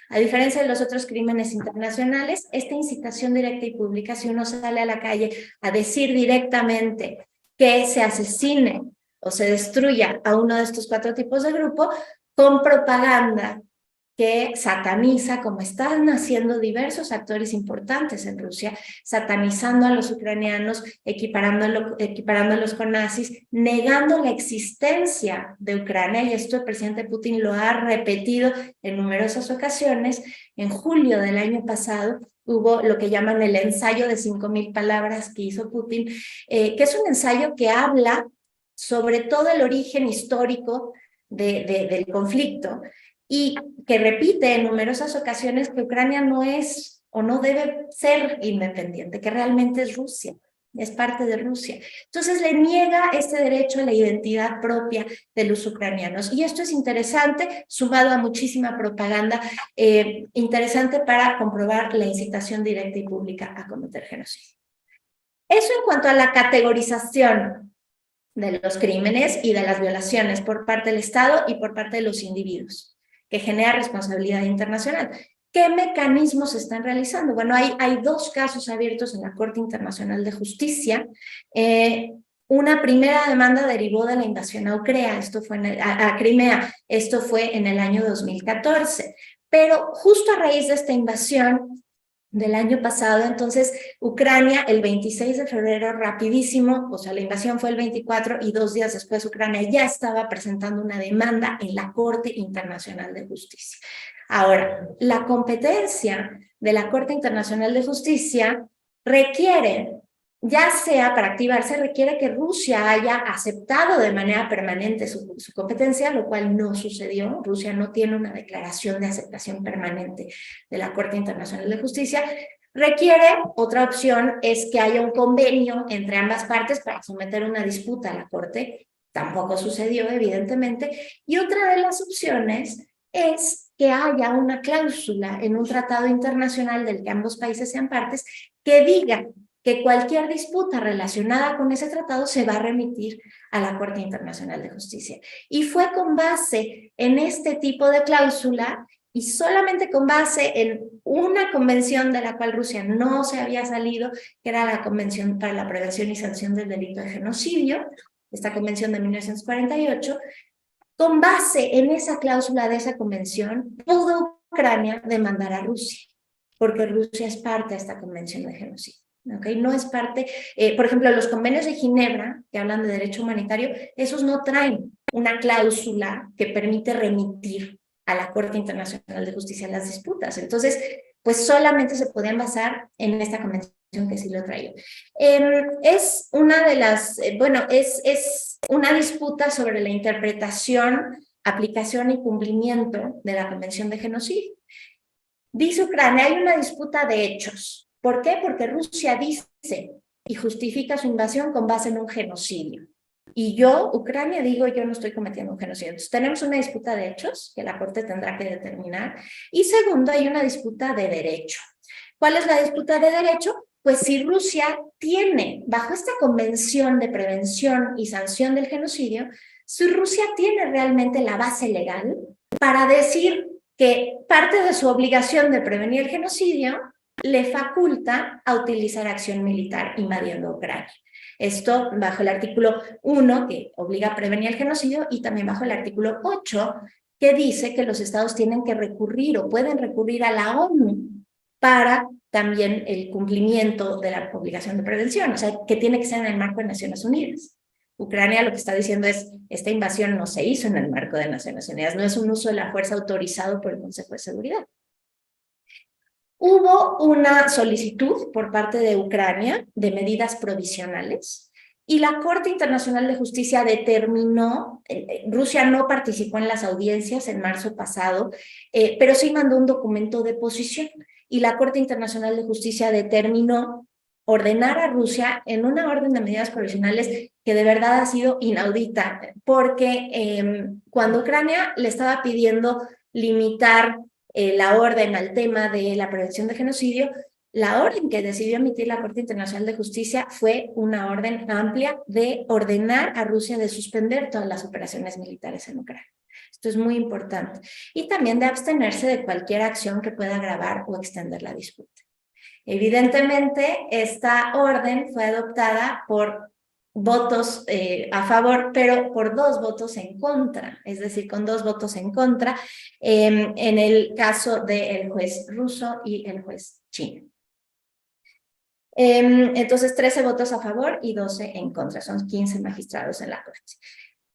A diferencia de los otros crímenes internacionales, esta incitación directa y pública, si uno sale a la calle a decir directamente que se asesine o se destruya a uno de estos 4 tipos de grupo, con propaganda que sataniza, como están haciendo diversos actores importantes en Rusia, satanizando a los ucranianos, equiparándolos con nazis, negando la existencia de Ucrania, y esto el presidente Putin lo ha repetido en numerosas ocasiones. En julio del año pasado hubo lo que llaman el ensayo de 5,000 palabras que hizo Putin, que es un ensayo que habla sobre todo el origen histórico del conflicto, y que repite en numerosas ocasiones que Ucrania no es o no debe ser independiente, que realmente es Rusia, es parte de Rusia. Entonces le niega este derecho a la identidad propia de los ucranianos. Y esto es interesante, sumado a muchísima propaganda, interesante para comprobar la incitación directa y pública a cometer genocidio. Eso en cuanto a la categorización de los crímenes y de las violaciones por parte del Estado y por parte de los individuos, que genera responsabilidad internacional. ¿Qué mecanismos se están realizando? Bueno, hay 2 casos abiertos en la Corte Internacional de Justicia. Una primera demanda derivó de la invasión a Ucrania, esto fue a Crimea, esto fue en el año 2014. Pero justo a raíz de esta invasión del año pasado, entonces Ucrania el 26 de febrero, rapidísimo, o sea, la invasión fue el 24 y 2 días después Ucrania ya estaba presentando una demanda en la Corte Internacional de Justicia. Ahora, la competencia de la Corte Internacional de Justicia requiere, ya sea para activarse, requiere que Rusia haya aceptado de manera permanente su competencia, lo cual no sucedió. Rusia no tiene una declaración de aceptación permanente de la Corte Internacional de Justicia. Requiere, otra opción es que haya un convenio entre ambas partes para someter una disputa a la Corte. Tampoco sucedió, evidentemente. Y otra de las opciones es que haya una cláusula en un tratado internacional del que ambos países sean partes que diga que cualquier disputa relacionada con ese tratado se va a remitir a la Corte Internacional de Justicia. Y fue con base en este tipo de cláusula y solamente con base en una convención de la cual Rusia no se había salido, que era la Convención para la Prevención y Sanción del Delito de Genocidio, esta convención de 1948, con base en esa cláusula de esa convención, pudo Ucrania demandar a Rusia, porque Rusia es parte de esta convención de genocidio. ¿Okay? No es parte, por ejemplo, los convenios de Ginebra, que hablan de derecho humanitario, esos no traen una cláusula que permite remitir a la Corte Internacional de Justicia las disputas. Entonces, pues solamente se podían basar en esta convención que sí lo traía. Es una de las, bueno, es una disputa sobre la interpretación, aplicación y cumplimiento de la Convención de Genocidio. Dice Ucrania, hay una disputa de hechos. ¿Por qué? Porque Rusia dice y justifica su invasión con base en un genocidio. Y yo, Ucrania, digo, yo no estoy cometiendo un genocidio. Entonces, tenemos una disputa de hechos que la Corte tendrá que determinar. Y segundo, hay una disputa de derecho. ¿Cuál es la disputa de derecho? Pues si Rusia tiene, bajo esta convención de prevención y sanción del genocidio, si Rusia tiene realmente la base legal para decir que parte de su obligación de prevenir el genocidio le faculta a utilizar acción militar invadiendo Ucrania. Esto bajo el artículo 1, que obliga a prevenir el genocidio, y también bajo el artículo 8, que dice que los estados tienen que recurrir o pueden recurrir a la ONU para también el cumplimiento de la obligación de prevención, o sea, que tiene que ser en el marco de Naciones Unidas. Ucrania lo que está diciendo es, esta invasión no se hizo en el marco de Naciones Unidas, no es un uso de la fuerza autorizado por el Consejo de Seguridad. Hubo una solicitud por parte de Ucrania de medidas provisionales y la Corte Internacional de Justicia determinó, Rusia no participó en las audiencias en marzo pasado, pero sí mandó un documento de posición y la Corte Internacional de Justicia determinó ordenar a Rusia en una orden de medidas provisionales que de verdad ha sido inaudita, porque cuando Ucrania le estaba pidiendo limitar la orden al tema de la prevención de genocidio, la orden que decidió emitir la Corte Internacional de Justicia fue una orden amplia de ordenar a Rusia de suspender todas las operaciones militares en Ucrania. Esto es muy importante. Y también de abstenerse de cualquier acción que pueda agravar o extender la disputa. Evidentemente, esta orden fue adoptada por votos a favor, pero por 2 votos en contra, es decir, con 2 votos en contra, en el caso del juez ruso y el juez chino. Entonces, 13 votos a favor y 12 en contra, son 15 magistrados en la Corte.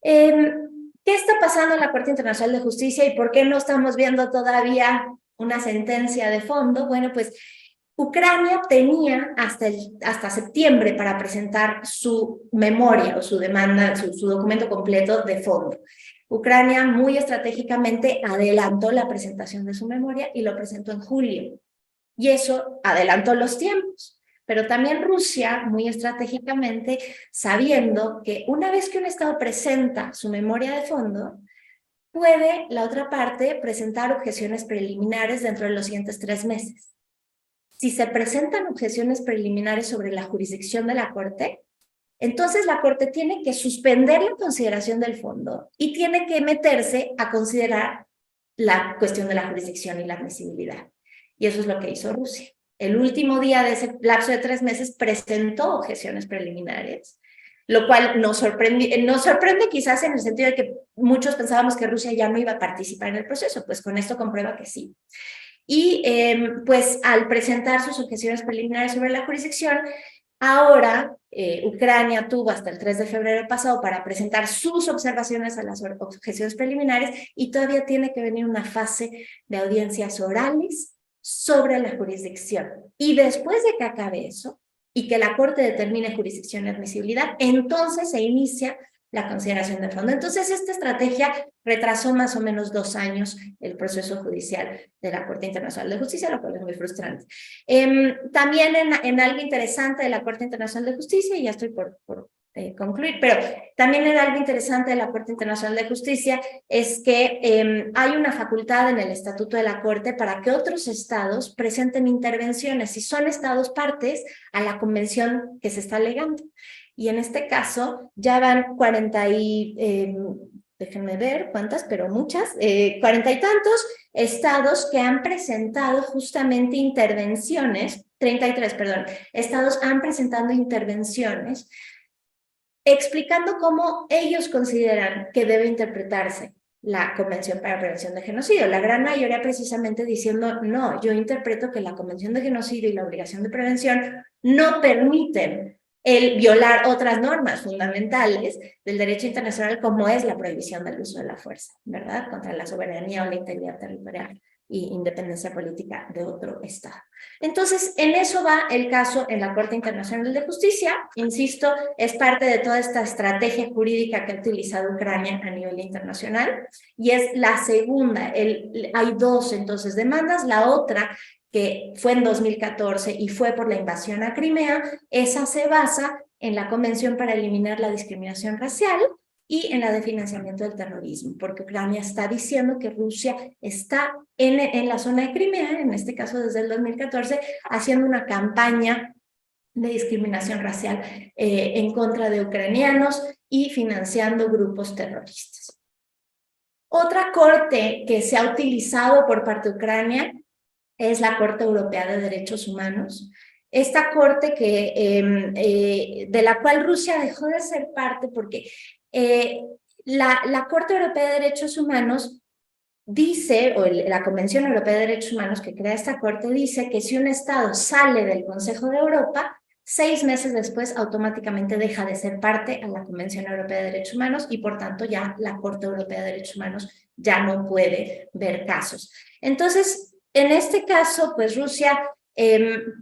¿Qué está pasando en la Corte Internacional de Justicia y por qué no estamos viendo todavía una sentencia de fondo? Bueno, pues Ucrania tenía hasta septiembre para presentar su memoria o su demanda, su documento completo de fondo. Ucrania muy estratégicamente adelantó la presentación de su memoria y lo presentó en julio. Y eso adelantó los tiempos. Pero también Rusia, muy estratégicamente, sabiendo que una vez que un Estado presenta su memoria de fondo, puede la otra parte presentar objeciones preliminares dentro de los siguientes 3 meses. Si se presentan objeciones preliminares sobre la jurisdicción de la Corte, entonces la Corte tiene que suspender la consideración del fondo y tiene que meterse a considerar la cuestión de la jurisdicción y la admisibilidad. Y eso es lo que hizo Rusia. El último día de ese lapso de 3 meses presentó objeciones preliminares, lo cual nos sorprende quizás en el sentido de que muchos pensábamos que Rusia ya no iba a participar en el proceso, pues con esto comprueba que sí. Y pues al presentar sus objeciones preliminares sobre la jurisdicción, ahora Ucrania tuvo hasta el 3 de febrero pasado para presentar sus observaciones a las objeciones preliminares y todavía tiene que venir una fase de audiencias orales sobre la jurisdicción. Y después de que acabe eso y que la Corte determine jurisdicción y admisibilidad, entonces se inicia la consideración de fondo. Entonces, esta estrategia retrasó más o menos 2 años el proceso judicial de la Corte Internacional de Justicia, lo cual es muy frustrante. También en algo interesante de la Corte Internacional de Justicia, y ya estoy por concluir, pero también en algo interesante de la Corte Internacional de Justicia es que hay una facultad en el Estatuto de la Corte para que otros estados presenten intervenciones si son estados partes a la convención que se está alegando. Y en este caso ya van 40 y, déjenme ver cuántas, pero muchas, 40 y tantos estados que han presentado justamente intervenciones, 33, perdón, estados han presentado intervenciones explicando cómo ellos consideran que debe interpretarse la Convención para la Prevención de Genocidio. La gran mayoría precisamente diciendo, no, yo interpreto que la Convención de Genocidio y la obligación de prevención no permiten el violar otras normas fundamentales del derecho internacional como es la prohibición del uso de la fuerza, ¿verdad? Contra la soberanía o la integridad territorial y independencia política de otro Estado. Entonces, en eso va el caso en la Corte Internacional de Justicia. Insisto, es parte de toda esta estrategia jurídica que ha utilizado Ucrania a nivel internacional y es la segunda. Hay dos entonces demandas. La otra, que fue en 2014 y fue por la invasión a Crimea, esa se basa en la Convención para eliminar la discriminación racial y en la de financiamiento del terrorismo, porque Ucrania está diciendo que Rusia está en la zona de Crimea, en este caso desde el 2014, haciendo una campaña de discriminación racial en contra de ucranianos y financiando grupos terroristas. Otra corte que se ha utilizado por parte de Ucrania es la Corte Europea de Derechos Humanos. Esta corte de la cual Rusia dejó de ser parte porque la Corte Europea de Derechos Humanos dice, o la Convención Europea de Derechos Humanos que crea esta corte dice que si un Estado sale del Consejo de Europa, 6 meses después automáticamente deja de ser parte a la Convención Europea de Derechos Humanos y por tanto ya la Corte Europea de Derechos Humanos ya no puede ver casos. Entonces, en este caso, pues Rusia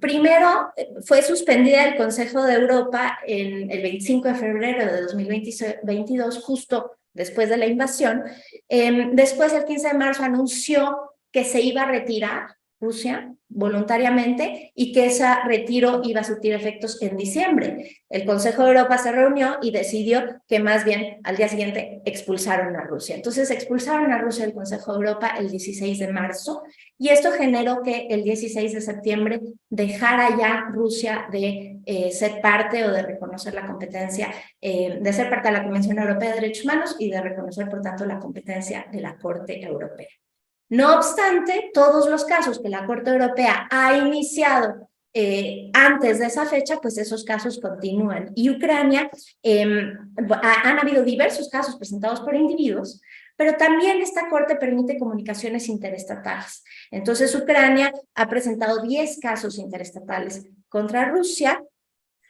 primero fue suspendida del Consejo de Europa el 25 de febrero de 2022, justo después de la invasión. Después, el 15 de marzo, anunció que se iba a retirar Rusia voluntariamente y que ese retiro iba a surtir efectos en diciembre. El Consejo de Europa se reunió y decidió que más bien al día siguiente expulsaron a Rusia. Entonces expulsaron a Rusia del Consejo de Europa el 16 de marzo y esto generó que el 16 de septiembre dejara ya Rusia de ser parte o de reconocer la competencia, de ser parte de la Convención Europea de Derechos Humanos y de reconocer, por tanto, la competencia de la Corte Europea. No obstante, todos los casos que la Corte Europea ha iniciado antes de esa fecha, pues esos casos continúan. Y Ucrania, han habido diversos casos presentados por individuos, pero también esta Corte permite comunicaciones interestatales. Entonces, Ucrania ha presentado 10 casos interestatales contra Rusia,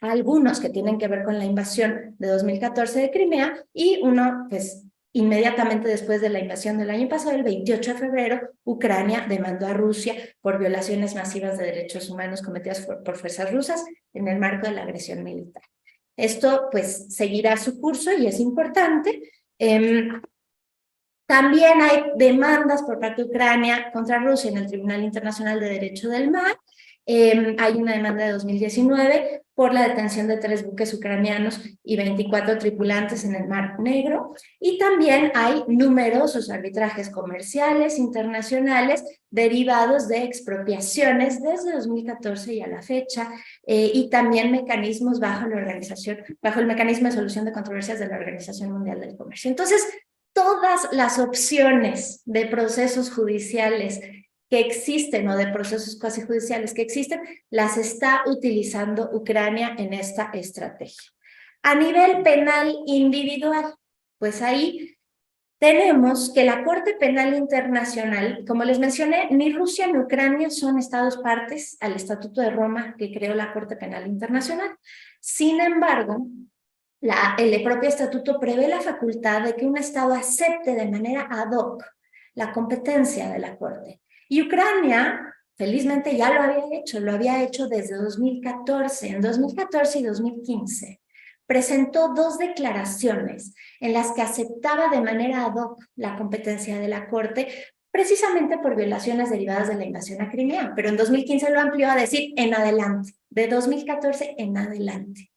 algunos que tienen que ver con la invasión de 2014 de Crimea y uno, pues, inmediatamente después de la invasión del año pasado, el 28 de febrero, Ucrania demandó a Rusia por violaciones masivas de derechos humanos cometidas por fuerzas rusas en el marco de la agresión militar. Esto, pues, seguirá su curso y es importante. También hay demandas por parte de Ucrania contra Rusia en el Tribunal Internacional de Derecho del Mar. Hay una demanda de 2019 por la detención de 3 buques ucranianos y 24 tripulantes en el Mar Negro. Y también hay numerosos arbitrajes comerciales internacionales derivados de expropiaciones desde 2014 y a la fecha, y también mecanismos bajo el mecanismo de solución de controversias de la Organización Mundial del Comercio. Entonces, todas las opciones de procesos judiciales que existen o de procesos cuasi judiciales que existen, las está utilizando Ucrania en esta estrategia. A nivel penal individual, pues ahí tenemos que la Corte Penal Internacional, como les mencioné, ni Rusia ni Ucrania son estados partes al Estatuto de Roma que creó la Corte Penal Internacional. Sin embargo, el propio estatuto prevé la facultad de que un Estado acepte de manera ad hoc la competencia de la Corte. Y Ucrania, felizmente, ya lo había hecho desde 2014. En 2014 y 2015 presentó 2 declaraciones en las que aceptaba de manera ad hoc la competencia de la Corte, precisamente por violaciones derivadas de la invasión a Crimea, pero en 2015 lo amplió a decir en adelante, de 2014 en adelante.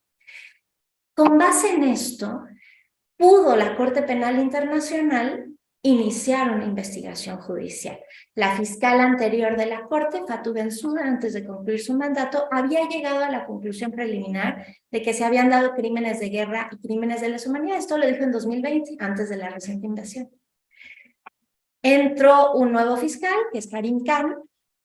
Con base en esto, pudo la Corte Penal Internacional iniciar una investigación judicial. La fiscal anterior de la Corte, Fatou Bensouda, antes de concluir su mandato, había llegado a la conclusión preliminar de que se habían dado crímenes de guerra y crímenes de lesa humanidad. Esto lo dijo en 2020, antes de la reciente invasión. Entró un nuevo fiscal, que es Karim Khan,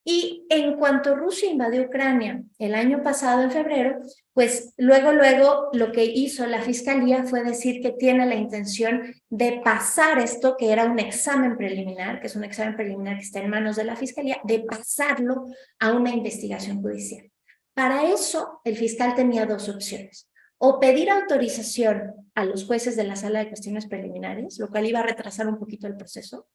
y en cuanto Rusia invadió Ucrania el año pasado, en febrero, pues luego lo que hizo la fiscalía fue decir que tiene la intención de pasar esto, que era un examen preliminar, que es un examen preliminar que está en manos de la fiscalía, de pasarlo a una investigación judicial. Para eso, el fiscal tenía 2 opciones. O pedir autorización a los jueces de la Sala de Cuestiones Preliminares, lo cual iba a retrasar un poquito el proceso,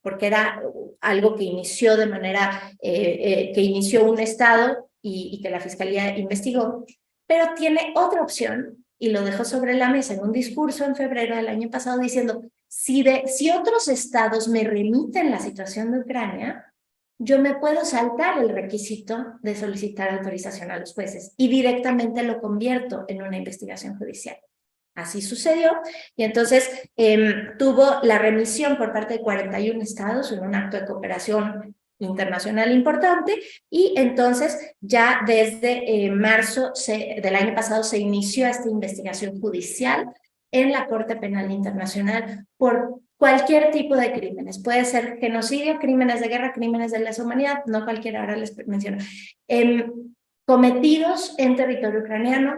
porque era algo que inició de manera, que inició un Estado y que la Fiscalía investigó, pero tiene otra opción y lo dejó sobre la mesa en un discurso en febrero del año pasado diciendo, si otros estados me remiten la situación de Ucrania, yo me puedo saltar el requisito de solicitar autorización a los jueces y directamente lo convierto en una investigación judicial. Así sucedió, y entonces tuvo la remisión por parte de 41 estados en un acto de cooperación internacional importante, y entonces ya desde marzo del año pasado se inició esta investigación judicial en la Corte Penal Internacional por cualquier tipo de crímenes. Puede ser genocidio, crímenes de guerra, crímenes de lesa humanidad, no cualquiera, ahora les menciono, cometidos en territorio ucraniano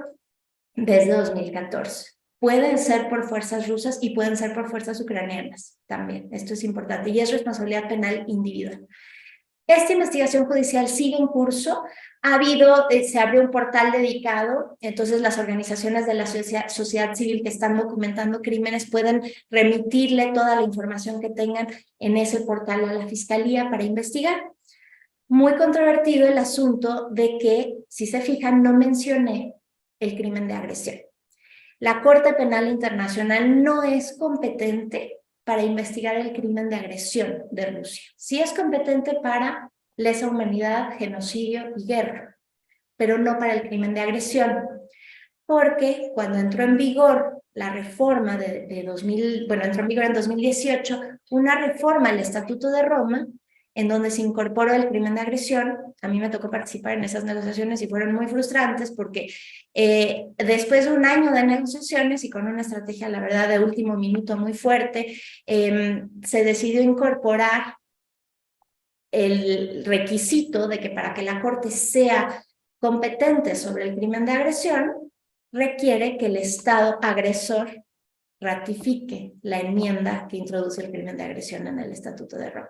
desde 2014. Pueden ser por fuerzas rusas y pueden ser por fuerzas ucranianas también. Esto es importante y es responsabilidad penal individual. Esta investigación judicial sigue en curso. Se abrió un portal dedicado, entonces las organizaciones de la sociedad civil que están documentando crímenes pueden remitirle toda la información que tengan en ese portal a la Fiscalía para investigar. Muy controvertido el asunto de que, si se fijan, no mencioné el crimen de agresión. La Corte Penal Internacional no es competente para investigar el crimen de agresión de Rusia. Sí es competente para lesa humanidad, genocidio y guerra, pero no para el crimen de agresión, porque cuando entró en vigor la reforma entró en vigor en 2018, una reforma al Estatuto de Roma, en donde se incorporó el crimen de agresión. A mí me tocó participar en esas negociaciones y fueron muy frustrantes porque después de un año de negociaciones y con una estrategia, la verdad, de último minuto muy fuerte, se decidió incorporar el requisito de que para que la Corte sea competente sobre el crimen de agresión, requiere que el Estado agresor ratifique la enmienda que introduce el crimen de agresión en el Estatuto de Roma.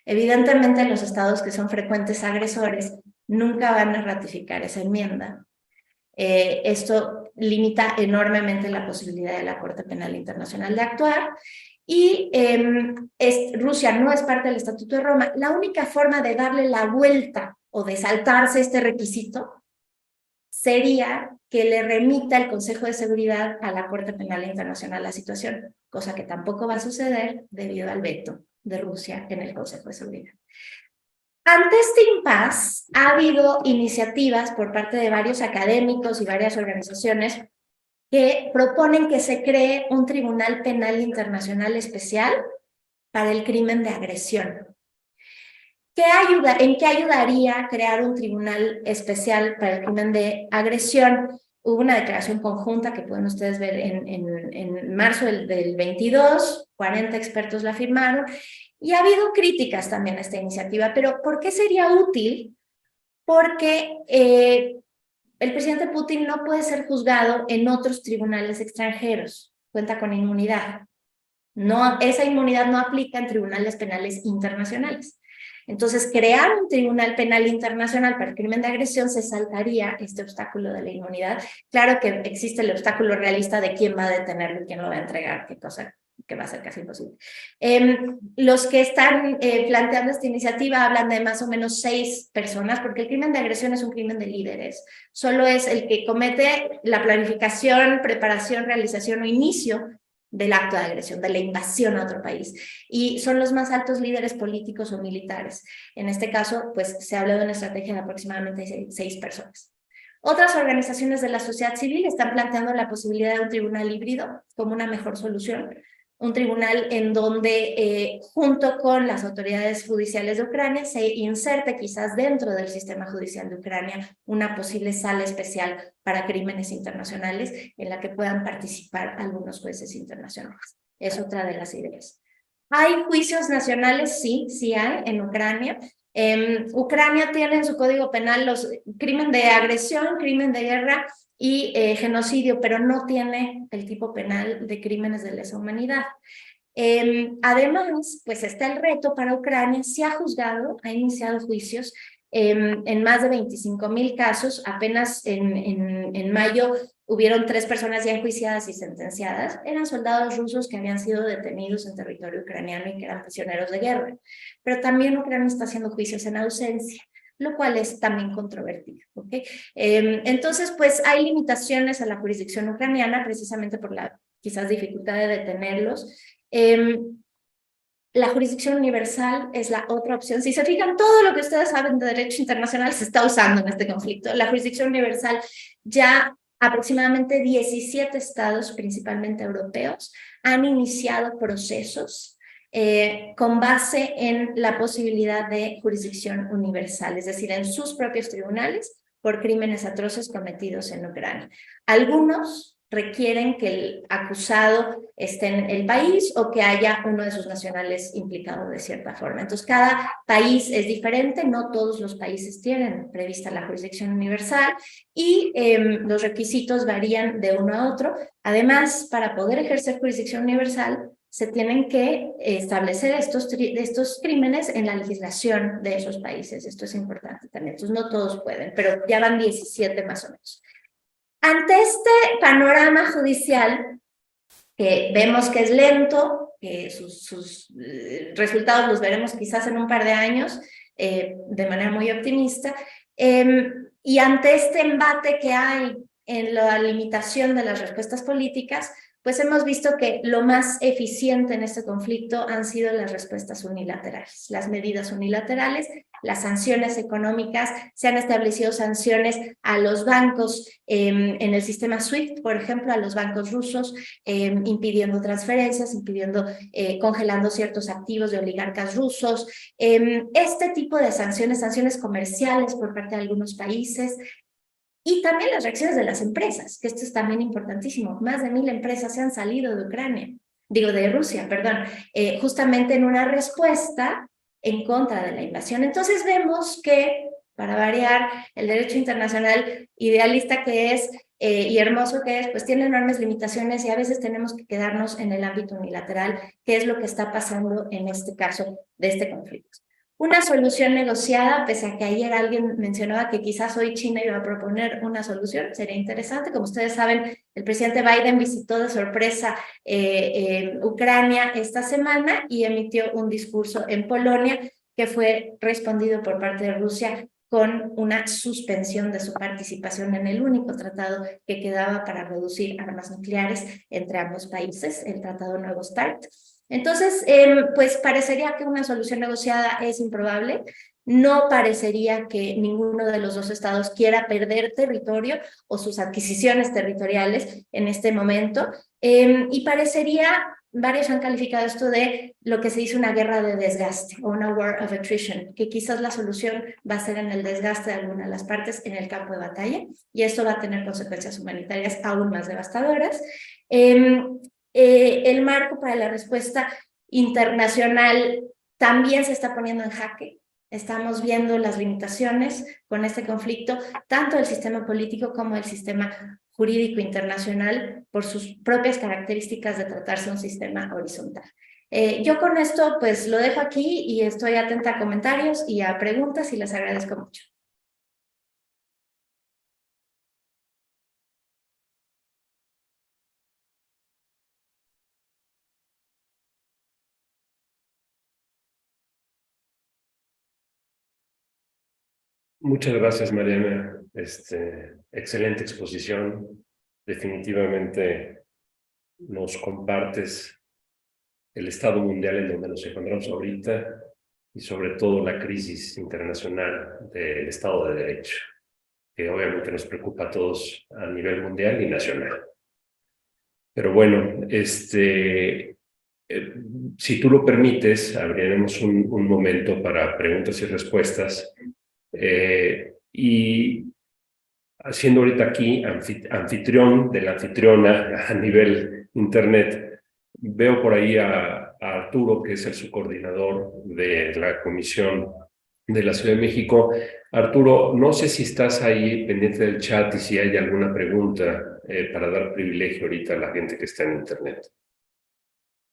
Evidentemente, los estados que son frecuentes agresores nunca van a ratificar esa enmienda. Esto limita enormemente la posibilidad de la Corte Penal Internacional de actuar, y Rusia no es parte del Estatuto de Roma. La única forma de darle la vuelta o de saltarse este requisito sería que le remita el Consejo de Seguridad a la Corte Penal Internacional la situación, cosa que tampoco va a suceder debido al veto de Rusia en el Consejo de Seguridad. Ante este impasse, ha habido iniciativas por parte de varios académicos y varias organizaciones que proponen que se cree un Tribunal Penal Internacional especial para el crimen de agresión. ¿En qué ayudaría crear un tribunal especial para el crimen de agresión? Hubo una declaración conjunta que pueden ustedes ver en marzo del 22, 40 expertos la firmaron, y ha habido críticas también a esta iniciativa. Pero ¿por qué sería útil? Porque el presidente Putin no puede ser juzgado en otros tribunales extranjeros, cuenta con inmunidad. Esa inmunidad no aplica en tribunales penales internacionales. Entonces, crear un tribunal penal internacional para el crimen de agresión se saltaría este obstáculo de la inmunidad. Claro que existe el obstáculo realista de quién va a detenerlo y quién lo va a entregar, qué cosa que va a ser casi imposible. Los que están planteando esta iniciativa hablan de más o menos 6 personas, porque el crimen de agresión es un crimen de líderes. Solo es el que comete la planificación, preparación, realización o inicio del acto de agresión, de la invasión a otro país. Y son los más altos líderes políticos o militares. En este caso, pues se habla de una estrategia de aproximadamente 6 personas. Otras organizaciones de la sociedad civil están planteando la posibilidad de un tribunal híbrido como una mejor solución. Un tribunal en donde, junto con las autoridades judiciales de Ucrania, se inserte quizás dentro del sistema judicial de Ucrania una posible sala especial para crímenes internacionales en la que puedan participar algunos jueces internacionales. Es otra de las ideas. ¿Hay juicios nacionales? Sí hay en Ucrania. Ucrania tiene en su código penal los crimen de agresión, crimen de guerra y genocidio, pero no tiene el tipo penal de crímenes de lesa humanidad. Además, pues está el reto para Ucrania. Se ha juzgado, ha iniciado juicios en más de 25,000 casos. Apenas en mayo hubieron 3 personas ya enjuiciadas y sentenciadas, eran soldados rusos que habían sido detenidos en territorio ucraniano y que eran prisioneros de guerra. Pero también Ucrania está haciendo juicios en ausencia, lo cual es también controvertido. ¿Okay? Entonces, pues hay limitaciones a la jurisdicción ucraniana precisamente por la quizás dificultad de detenerlos. La jurisdicción universal es la otra opción. Si se fijan, todo lo que ustedes saben de derecho internacional se está usando en este conflicto. La jurisdicción universal, ya aproximadamente 17 estados, principalmente europeos, han iniciado procesos con base en la posibilidad de jurisdicción universal, es decir, en sus propios tribunales por crímenes atroces cometidos en Ucrania. Algunos requieren que el acusado esté en el país o que haya uno de sus nacionales implicado de cierta forma. Entonces, cada país es diferente, no todos los países tienen prevista la jurisdicción universal y los requisitos varían de uno a otro. Además, para poder ejercer jurisdicción universal, se tienen que establecer estos crímenes en la legislación de esos países. Esto es importante también. Entonces, no todos pueden, pero ya van 17 más o menos. Ante este panorama judicial, que vemos que es lento, que sus resultados los veremos quizás en un par de años, de manera muy optimista, y ante este embate que hay en la limitación de las respuestas políticas, pues hemos visto que lo más eficiente en este conflicto han sido las respuestas unilaterales, las medidas unilaterales, las sanciones económicas. Se han establecido sanciones a los bancos en el sistema SWIFT, por ejemplo, a los bancos rusos, impidiendo transferencias, congelando ciertos activos de oligarcas rusos. Este tipo de sanciones comerciales por parte de algunos países, y también las reacciones de las empresas, que esto es también importantísimo. Más de 1000 empresas se han salido de de Rusia, perdón, justamente en una respuesta en contra de la invasión. Entonces vemos que, para variar, el derecho internacional idealista que es y hermoso que es, pues tiene enormes limitaciones y a veces tenemos que quedarnos en el ámbito unilateral, que es lo que está pasando en este caso de este conflicto. Una solución negociada, pese a que ayer alguien mencionaba que quizás hoy China iba a proponer una solución, sería interesante. Como ustedes saben, el presidente Biden visitó de sorpresa Ucrania esta semana y emitió un discurso en Polonia que fue respondido por parte de Rusia con una suspensión de su participación en el único tratado que quedaba para reducir armas nucleares entre ambos países, el Tratado Nuevo START. Entonces, pues parecería que una solución negociada es improbable. No parecería que ninguno de los dos estados quiera perder territorio o sus adquisiciones territoriales en este momento. Y parecería, varios han calificado esto de lo que se dice una guerra de desgaste o una war of attrition, que quizás la solución va a ser en el desgaste de alguna de las partes en el campo de batalla, y esto va a tener consecuencias humanitarias aún más devastadoras. El marco para la respuesta internacional también se está poniendo en jaque. Estamos viendo las limitaciones con este conflicto, tanto del sistema político como del sistema jurídico internacional, por sus propias características de tratarse un sistema horizontal. Yo con esto pues lo dejo aquí y estoy atenta a comentarios y a preguntas y les agradezco mucho. Muchas gracias, Mariana. Excelente exposición. Definitivamente nos compartes el estado mundial en donde nos encontramos ahorita y sobre todo la crisis internacional del Estado de Derecho, que obviamente nos preocupa a todos a nivel mundial y nacional. Pero bueno, si tú lo permites, abriremos un momento para preguntas y respuestas. Y haciendo ahorita aquí anfitrión de la anfitriona a nivel internet, veo por ahí a Arturo, que es el subcoordinador de la Comisión de la Ciudad de México. Arturo, no sé si estás ahí pendiente del chat y si hay alguna pregunta para dar privilegio ahorita a la gente que está en internet.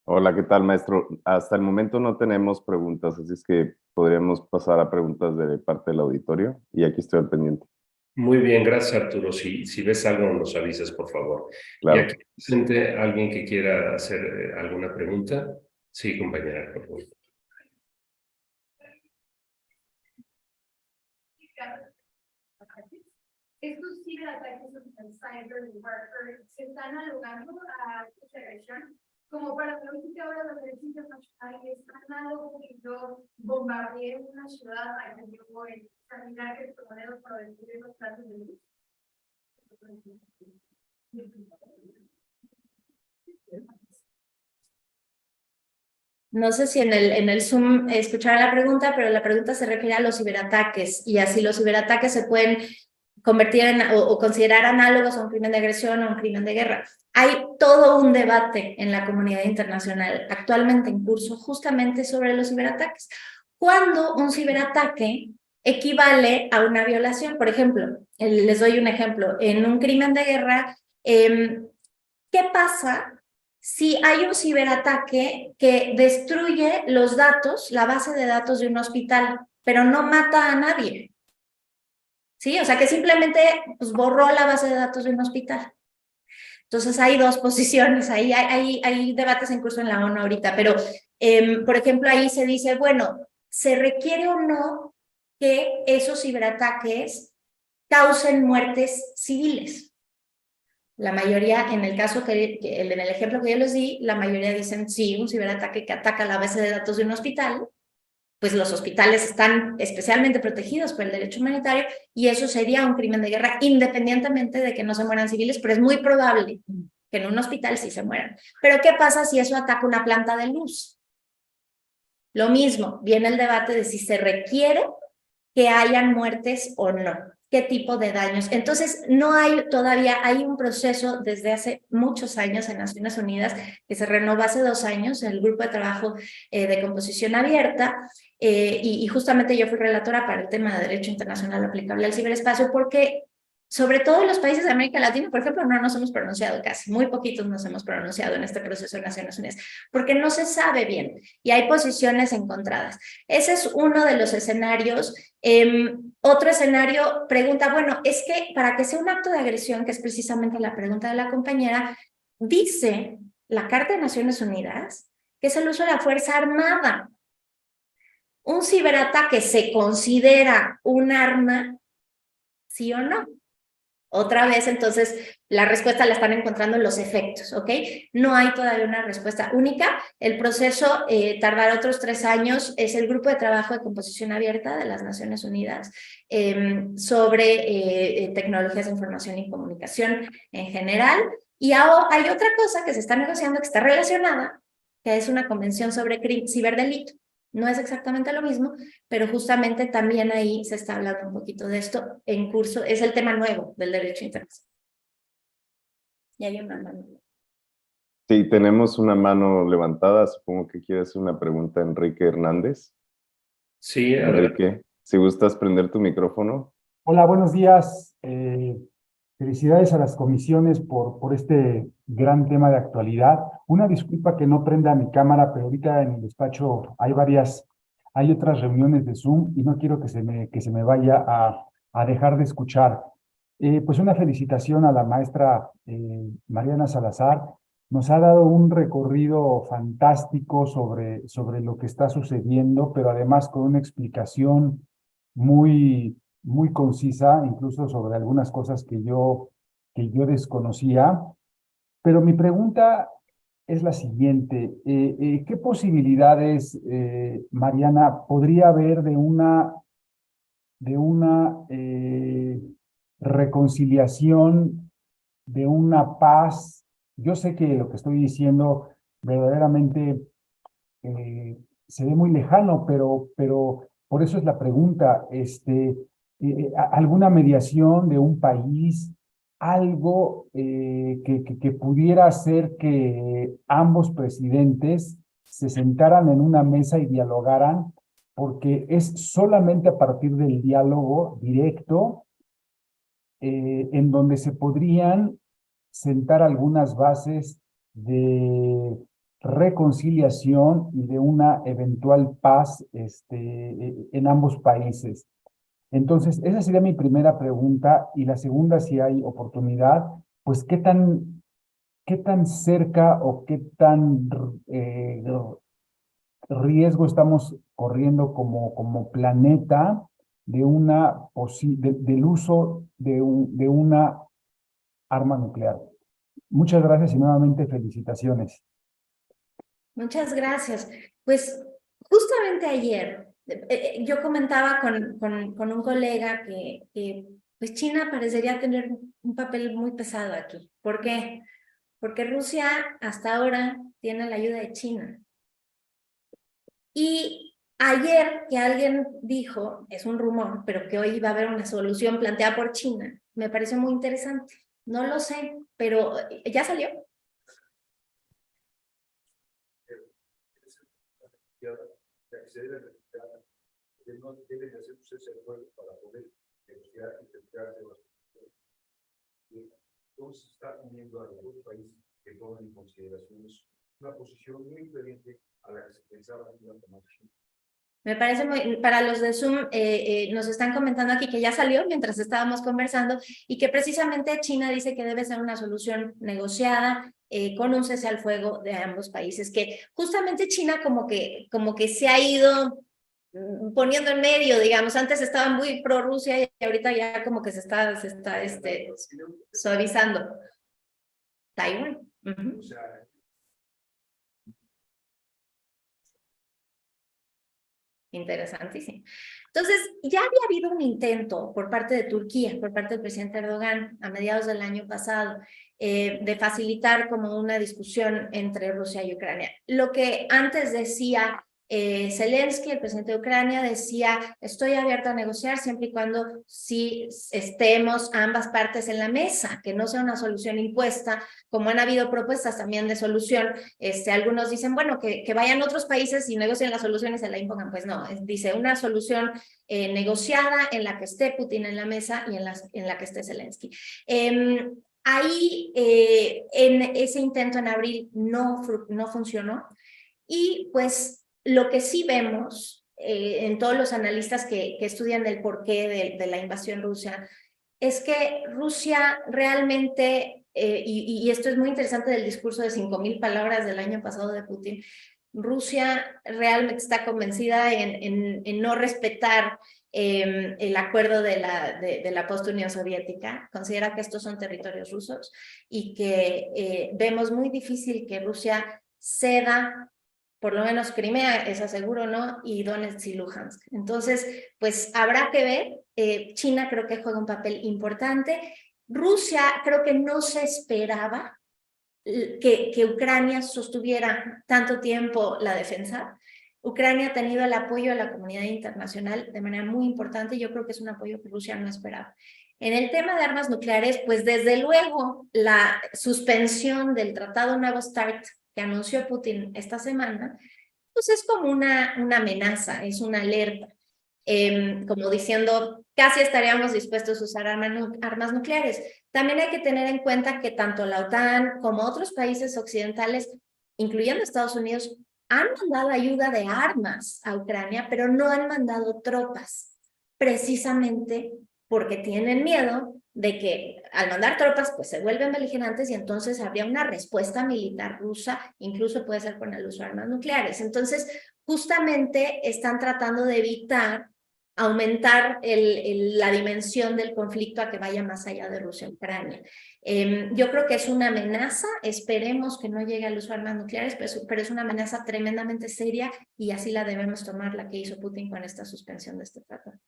Hola, ¿qué tal, maestro? Hasta el momento no tenemos preguntas, así es que podríamos pasar a preguntas de parte del auditorio y aquí estoy al pendiente. Muy bien, gracias Arturo. Si ves algo nos avisas, por favor. Claro. Y aquí presente alguien que quiera hacer alguna pregunta. Sí, compañera, por favor. Estos ciberataques en cyber warfare se están alugando a esta región, como para la política ahora los derechos internacionales están algo que yo bombardeé una ciudad a que yo voy a examinar el promedio para destruir los platos de luz. No sé si en el Zoom escucharon la pregunta, pero la pregunta se refiere a los ciberataques y así los ciberataques se pueden convertir o considerar análogos a un crimen de agresión o un crimen de guerra. Hay todo un debate en la comunidad internacional actualmente en curso justamente sobre los ciberataques. Cuando un ciberataque equivale a una violación, por ejemplo, les doy un ejemplo, en un crimen de guerra, ¿qué pasa si hay un ciberataque que destruye los datos, la base de datos de un hospital, pero no mata a nadie? ¿Sí? O sea, que simplemente pues, borró la base de datos de un hospital. Entonces hay dos posiciones, ahí hay debates en curso en la ONU ahorita, pero por ejemplo ahí se dice, bueno, ¿se requiere o no que esos ciberataques causen muertes civiles? La mayoría, en el caso en el ejemplo que yo les di, la mayoría dicen sí, un ciberataque que ataca la base de datos de un hospital, pues los hospitales están especialmente protegidos por el derecho humanitario y eso sería un crimen de guerra independientemente de que no se mueran civiles, pero es muy probable que en un hospital sí se mueran. Pero ¿qué pasa si eso ataca una planta de luz? Lo mismo, viene el debate de si se requiere que hayan muertes o no, qué tipo de daños. Entonces, no hay todavía, hay un proceso desde hace muchos años en Naciones Unidas que se renovó hace 2 años, el grupo de trabajo de composición abierta, y justamente yo fui relatora para el tema de derecho internacional aplicable al ciberespacio, porque sobre todo en los países de América Latina, por ejemplo, no nos hemos pronunciado casi, muy poquitos nos hemos pronunciado en este proceso de Naciones Unidas, porque no se sabe bien y hay posiciones encontradas. Ese es uno de los escenarios. Otro escenario pregunta, bueno, es que para que sea un acto de agresión, que es precisamente la pregunta de la compañera, dice la Carta de Naciones Unidas que es el uso de la fuerza armada. ¿Un ciberataque se considera un arma, sí o no? Otra vez, entonces, la respuesta la están encontrando en los efectos, ¿ok? No hay todavía una respuesta única. El proceso tardará otros 3 años. Es el grupo de trabajo de composición abierta de las Naciones Unidas sobre tecnologías de información y comunicación en general. Y hay otra cosa que se está negociando que está relacionada, que es una convención sobre ciberdelito. No es exactamente lo mismo, pero justamente también ahí se está hablando un poquito de esto en curso. Es el tema nuevo del derecho internacional. Y hay una mano. Sí, tenemos una mano levantada. Supongo que quiere hacer una pregunta Enrique Hernández. Sí, adelante. Enrique, si gustas prender tu micrófono. Hola, buenos días. Felicidades a las comisiones por este gran tema de actualidad. Una disculpa que no prenda mi cámara, pero ahorita en el despacho hay otras reuniones de Zoom y no quiero que se me vaya a dejar de escuchar. Pues una felicitación a la maestra Mariana Salazar. Nos ha dado un recorrido fantástico sobre lo que está sucediendo, pero además con una explicación muy concisa, incluso sobre algunas cosas que yo desconocía. Pero mi pregunta es la siguiente. ¿Qué posibilidades, Mariana, podría haber de una reconciliación, de una paz? Yo sé que lo que estoy diciendo verdaderamente se ve muy lejano, pero por eso es la pregunta, alguna mediación de un país, algo que pudiera hacer que ambos presidentes se sentaran en una mesa y dialogaran, porque es solamente a partir del diálogo directo en donde se podrían sentar algunas bases de reconciliación y de una eventual paz en ambos países. Entonces, esa sería mi primera pregunta. Y la segunda, si hay oportunidad, pues, qué tan cerca o qué tan riesgo estamos corriendo como planeta de del uso de una arma nuclear? Muchas gracias y nuevamente felicitaciones. Muchas gracias. Pues justamente ayer yo comentaba con un colega que pues China parecería tener un papel muy pesado aquí. ¿Por qué? Porque Rusia hasta ahora tiene la ayuda de China. Y ayer que alguien dijo, es un rumor, pero que hoy va a haber una solución planteada por China, me pareció muy interesante. No lo sé, pero ya salió. No debe de hacer un cese al fuego para poder negociar y centrarse en las cuestiones. Entonces está poniendo a los dos países que toman en consideración una posición muy diferente a la que se pensaba que iba a tomar China. Me parece muy, para los de Zoom, nos están comentando aquí que ya salió mientras estábamos conversando y que precisamente China dice que debe ser una solución negociada con un cese al fuego de ambos países, que justamente China como que se ha ido poniendo en medio, digamos, antes estaban muy pro Rusia y ahorita ya como que se está suavizando. Taiwán. O sea, Interesantísimo. Entonces, ya había habido un intento por parte de Turquía, por parte del presidente Erdogan, a mediados del año pasado, de facilitar como una discusión entre Rusia y Ucrania. Lo que antes decía Zelensky, el presidente de Ucrania, decía, estoy abierto a negociar siempre y cuando sí estemos ambas partes en la mesa, que no sea una solución impuesta, como han habido propuestas también de solución. Algunos dicen, bueno, que vayan a otros países y negocien las soluciones y se la impongan. Pues no, dice una solución negociada en la que esté Putin en la mesa y en la que esté Zelensky. Ahí, en ese intento en abril no funcionó y pues lo que sí vemos en todos los analistas que estudian el porqué de la invasión rusa es que Rusia realmente, y esto es muy interesante del discurso de 5,000 palabras del año pasado de Putin, Rusia realmente está convencida en no respetar el acuerdo de la post-Unión Soviética, considera que estos son territorios rusos y que vemos muy difícil que Rusia ceda, por lo menos Crimea, es seguro, ¿no? Y Donetsk y Luhansk. Entonces, pues habrá que ver. China creo que juega un papel importante. Rusia creo que no se esperaba que Ucrania sostuviera tanto tiempo la defensa. Ucrania ha tenido el apoyo de la comunidad internacional de manera muy importante y yo creo que es un apoyo que Rusia no esperaba. En el tema de armas nucleares, pues desde luego la suspensión del Tratado Nuevo START que anunció Putin esta semana, pues es como una amenaza, es una alerta, como diciendo, casi estaríamos dispuestos a usar armas nucleares. También hay que tener en cuenta que tanto la OTAN como otros países occidentales, incluyendo Estados Unidos, han mandado ayuda de armas a Ucrania, pero no han mandado tropas, precisamente porque tienen miedo de que al mandar tropas pues se vuelven beligerantes y entonces habría una respuesta militar rusa, incluso puede ser con el uso de armas nucleares. Entonces, justamente están tratando de evitar aumentar la dimensión del conflicto a que vaya más allá de Rusia y Ucrania. Yo creo que es una amenaza, esperemos que no llegue al uso de armas nucleares, pero es una amenaza tremendamente seria y así la debemos tomar, la que hizo Putin con esta suspensión de este tratado.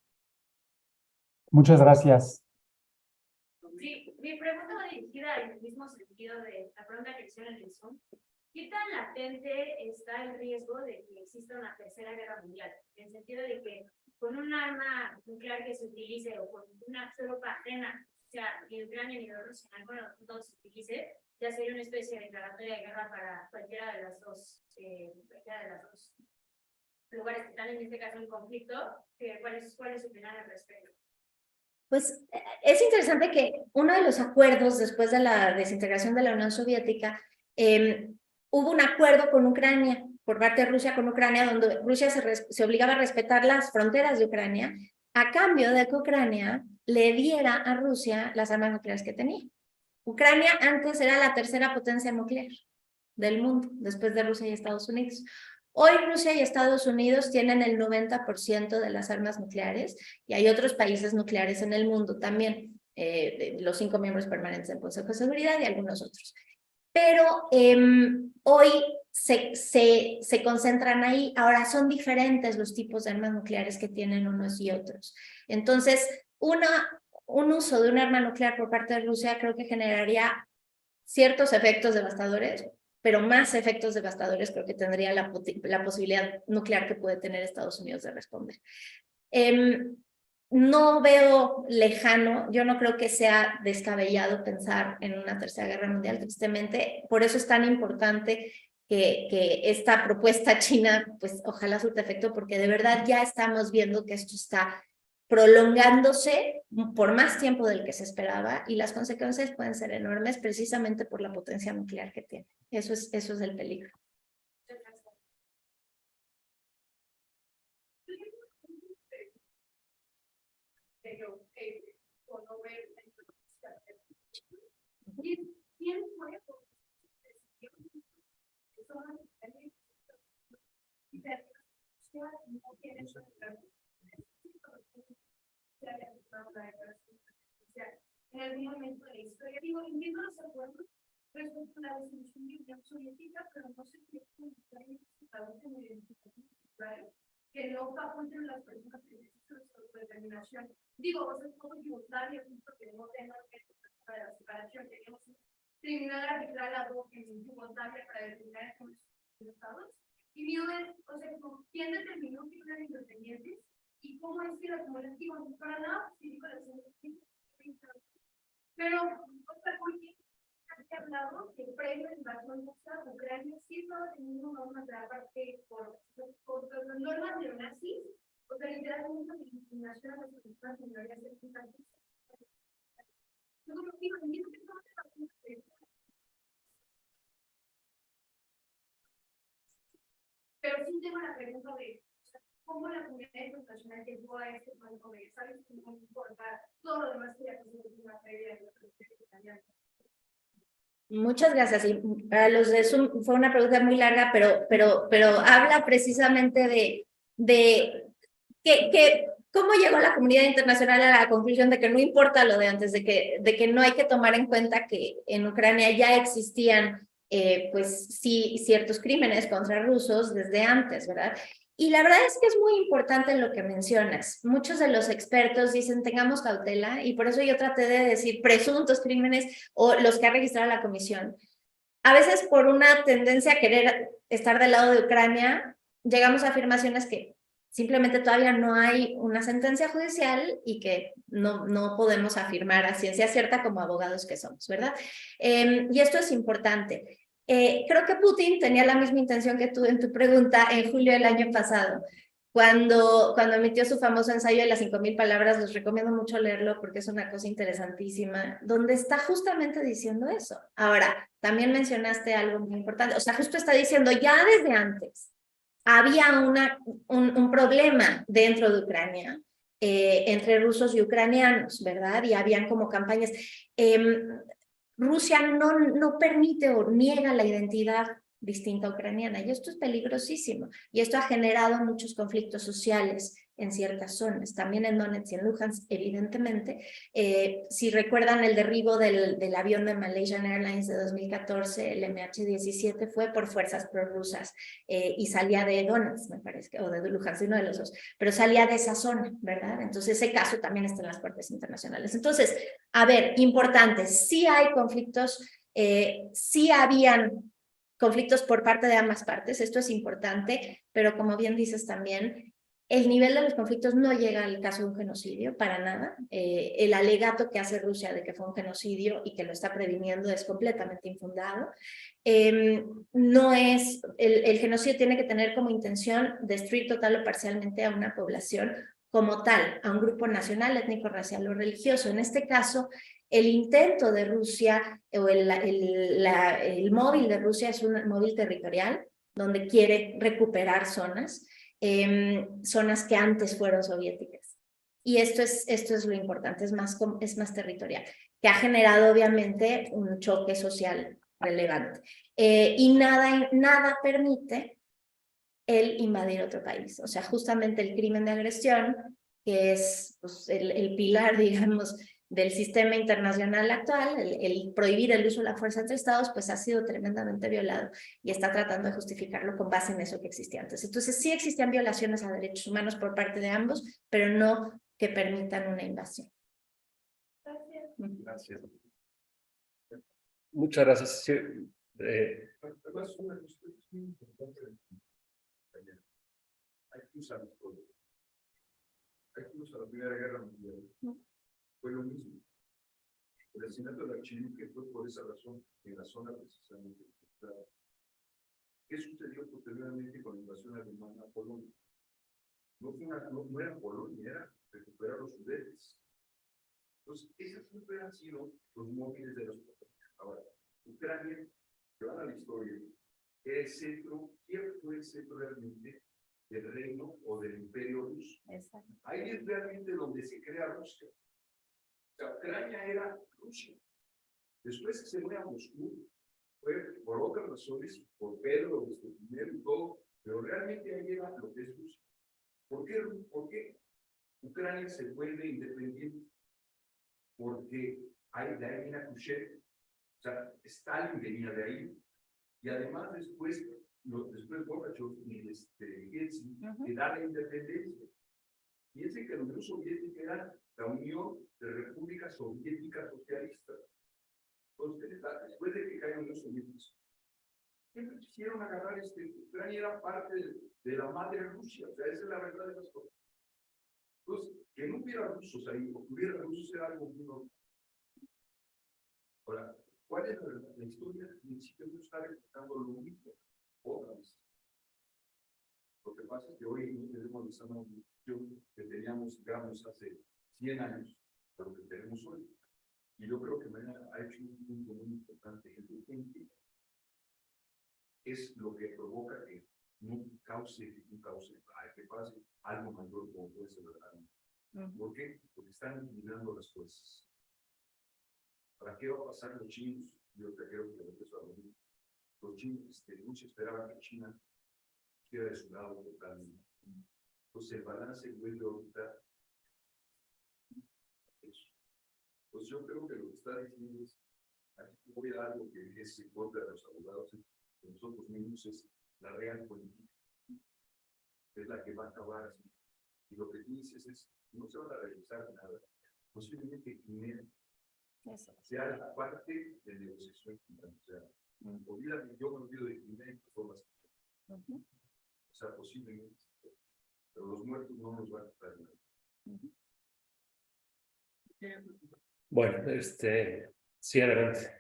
Muchas gracias. Sí, mi pregunta va dirigida en el mismo sentido de la pregunta que hicieron en el Zoom. ¿Qué tan latente está el riesgo de que exista una tercera guerra mundial? En el sentido de que con un arma nuclear que se utilice o con una tropa ajena, o sea, ni Ucrania ni Rusia, alguno de los dos se utilice, ya sería una especie de declaratoria de guerra para cualquiera de los dos lugares que están en este caso en conflicto. ¿Cuál es su opinión al respecto? Pues es interesante que uno de los acuerdos después de la desintegración de la Unión Soviética, hubo un acuerdo con Ucrania, por parte de Rusia con Ucrania, donde Rusia se obligaba a respetar las fronteras de Ucrania, a cambio de que Ucrania le diera a Rusia las armas nucleares que tenía. Ucrania antes era la tercera potencia nuclear del mundo, después de Rusia y Estados Unidos. Hoy Rusia y Estados Unidos tienen el 90% de las armas nucleares y hay otros países nucleares en el mundo también, los 5 miembros permanentes del Consejo de Seguridad y algunos otros. Pero hoy se concentran ahí. Ahora son diferentes los tipos de armas nucleares que tienen unos y otros. Entonces, un uso de un arma nuclear por parte de Rusia creo que generaría ciertos efectos devastadores, pero más efectos devastadores creo que tendría la posibilidad nuclear que puede tener Estados Unidos de responder. No veo lejano, yo no creo que sea descabellado pensar en una tercera guerra mundial, tristemente. Por eso es tan importante que esta propuesta china, pues ojalá surta efecto, porque de verdad ya estamos viendo que esto está prolongándose por más tiempo del que se esperaba y las consecuencias pueden ser enormes precisamente por la potencia nuclear que tiene. Eso es el peligro. En algún momento de la historia, digo, entiendo los acuerdos respecto a la disolución de la Unión Soviética, pero no se tiene como identificación cultural que no faculten las personas que necesitan su autodeterminación. Digo, o sea, como Yugoslavia, porque no tenemos para la separación, teníamos un tribunal arbitral ad hoc en Yugoslavia para determinar los estados. Y mi duda es, o sea, ¿quién determinó que eran independientes? ¿Y cómo es que la comunidad, no para nada, sí, digo, pero, o sea, porque ha hablado que previo a la invasión rusa, Ucrania sí estaba teniendo normas de aparte por normas neonazis, o sea, literalmente de discriminación a las personas minorías étnicas. Yo creo que entiendo que estamos hablando de pero sí tengo la pregunta de cómo la comunidad internacional llegó a este punto de, ¿sabes? No importa todo lo demás que ya pasó en una previa de la. Muchas gracias. Y para los de Zoom fue una pregunta muy larga, pero habla precisamente de cómo llegó la comunidad internacional a la conclusión de que no importa lo de antes, de que no hay que tomar en cuenta que en Ucrania ya existían pues sí ciertos crímenes contra rusos desde antes, ¿verdad? Y la verdad es que es muy importante lo que mencionas. Muchos de los expertos dicen tengamos cautela y por eso yo traté de decir presuntos crímenes o los que ha registrado la comisión. A veces por una tendencia a querer estar del lado de Ucrania, llegamos a afirmaciones que simplemente todavía no hay una sentencia judicial y que no podemos afirmar a ciencia cierta como abogados que somos, ¿verdad? Y esto es importante. Creo que Putin tenía la misma intención que tú en tu pregunta en julio del año pasado, cuando emitió su famoso ensayo de las 5,000 palabras. Les recomiendo mucho leerlo porque es una cosa interesantísima, donde está justamente diciendo eso. Ahora, también mencionaste algo muy importante, o sea, justo está diciendo ya desde antes había un problema dentro de Ucrania, entre rusos y ucranianos, ¿verdad? Y habían como campañas. Rusia no permite o niega la identidad distinta ucraniana, y esto es peligrosísimo, y esto ha generado muchos conflictos sociales en ciertas zonas, también en Donetsk y en Luhansk, evidentemente. Si recuerdan el derribo del avión de Malaysian Airlines de 2014, el MH17 fue por fuerzas prorrusas y salía de Donetsk, me parece, o de Luhansk, uno de los dos, pero salía de esa zona, ¿verdad? Entonces ese caso también está en las cortes internacionales. Entonces, a ver, importante, sí hay conflictos, sí habían conflictos por parte de ambas partes, esto es importante, pero como bien dices también, el nivel de los conflictos no llega al caso de un genocidio, para nada. El alegato que hace Rusia de que fue un genocidio y que lo está previniendo es completamente infundado. No es, el genocidio tiene que tener como intención destruir total o parcialmente a una población como tal, a un grupo nacional, étnico, racial o religioso. En este caso, el intento de Rusia o el móvil de Rusia es un móvil territorial donde quiere recuperar zonas que antes fueron soviéticas. Y esto es lo importante, es más territorial, que ha generado obviamente un choque social relevante. Y nada permite el invadir otro país. O sea, justamente el crimen de agresión, que es pues, el pilar, digamos, del sistema internacional actual, el prohibir el uso de la fuerza entre estados, pues ha sido tremendamente violado y está tratando de justificarlo con base en eso que existía antes. Entonces sí existían violaciones a derechos humanos por parte de ambos, pero no que permitan una invasión. Gracias. Muchas gracias. Sí, Además, una cuestión muy importante hay que usar la historia. Hay que usar la Primera Guerra Mundial. Fue lo mismo. El asesinato de Archiduque fue por esa razón en la zona precisamente. ¿Qué sucedió posteriormente con la invasión alemana a Polonia? No era Polonia, era recuperar los Sudetes. Entonces, esos siempre han sido los móviles de los potencias. Ahora, Ucrania, que van a la historia, es ¿quién fue el centro realmente del reino o del imperio ruso? Exacto. Ahí es realmente donde se crea Rusia. O sea, Ucrania era Rusia. Después que se mueve a Moscú, fue por otras razones, por Pedro, primero y todo, pero realmente ahí era lo que es Rusia. ¿Por qué Ucrania se vuelve independiente? Porque de ahí viene Khrushchev. O sea, Stalin venía de ahí. Y además después Gorbachev y Yeltsin, que da la independencia. Fíjense que la Unión Soviética era la Unión de Repúblicas Soviéticas Socialistas. Entonces, después de que cae la Unión Soviética, siempre quisieron agarrar Ucrania era parte de la madre Rusia. O sea, esa es la verdad de las cosas. Entonces, que no hubiera rusos ahí, o que hubiera rusos era algo muy normal. Ahora, ¿cuál es la historia? Ni siquiera no está replicando lo mismo otra vez. Lo que pasa es que hoy no tenemos esa munición que teníamos, digamos, hace 100 años, a lo que tenemos hoy. Y yo creo que Mariana ha hecho un punto muy importante. El urgente es lo que provoca que no cause, que pase algo mayor como puede ser verdad. ¿Por qué? Porque están equilibrando las fuerzas. ¿Para qué va a pasar los chinos? Yo creo que los chinos, muchos esperaban que China estuviera de su lado totalmente. Entonces el balance vuelve ahorita. Pues yo creo que lo que está diciendo es, aquí voy a algo que es en contra de los abogados, de nosotros mismos, es la real política. Es la que va a acabar así. Y lo que tú dices es, no se van a realizar nada. Posiblemente Guinea sea la parte de negociación. O sea, yo me olvido de Guinea en formas. O sea, posiblemente. Pero los muertos no nos van a quitar nada. bueno, sí, adelante.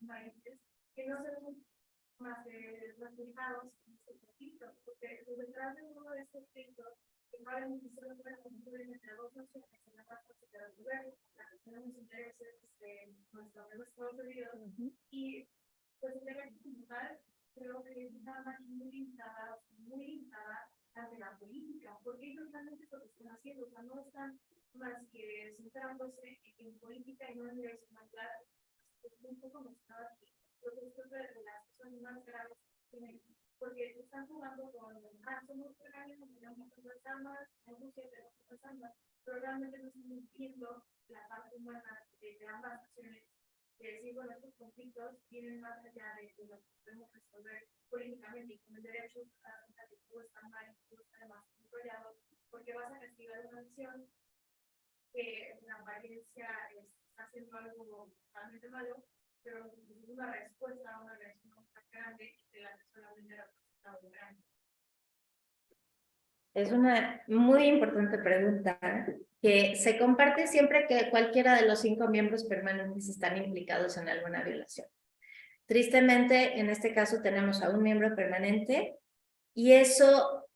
Países que no se ven más reflejados en este conflicto, porque detrás de uno de estos conflictos, que probablemente solo pueden construir entre dos naciones en la paz del gobierno, la que tenemos intereses de nuestro amigo Estados Unidos, y pues el derecho como tal, creo que están aquí muy limitada ante la política, porque ellos realmente lo que están haciendo, o sea, no están más que centrándose en política y no en dirección clara. Un poco mostrado aquí, lo que es de las cosas más graves que tienen, porque están jugando con somos ucranianos, tenemos otras armas, Rusia tenemos otras armas, pero realmente no estamos viendo la parte humana de ambas naciones, que decir, bueno, estos conflictos vienen más allá de lo que podemos resolver políticamente y con el derecho a la cuenta que todo está mal, todo está demasiado enrollado, porque vas a castigar una acción que en apariencia está haciendo algo totalmente malo, pero es una respuesta a una reacción tan grande de la que solamente era grande. Es una muy importante pregunta que se comparte siempre que cualquiera de los 5 miembros permanentes están implicados en alguna violación. Tristemente, en este caso tenemos a un miembro permanente y eso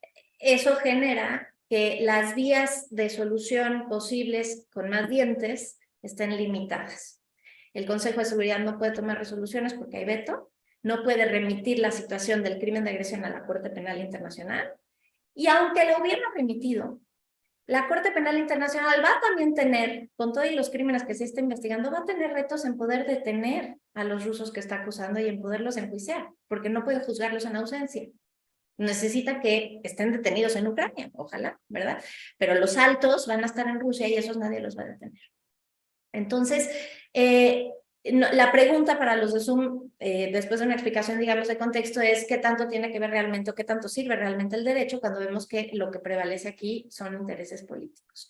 genera que las vías de solución posibles con más dientes estén limitadas. El Consejo de Seguridad no puede tomar resoluciones porque hay veto, no puede remitir la situación del crimen de agresión a la Corte Penal Internacional, y aunque lo hubiera remitido, la Corte Penal Internacional va a también tener, con todos los crímenes que se está investigando, va a tener retos en poder detener a los rusos que está acusando y en poderlos enjuiciar, porque no puede juzgarlos en ausencia. Necesita que estén detenidos en Ucrania, ojalá, ¿verdad? Pero los altos van a estar en Rusia y esos nadie los va a detener. Entonces, la pregunta para los de Zoom, después de una explicación, digamos, de contexto, es qué tanto tiene que ver realmente o qué tanto sirve realmente el derecho cuando vemos que lo que prevalece aquí son intereses políticos.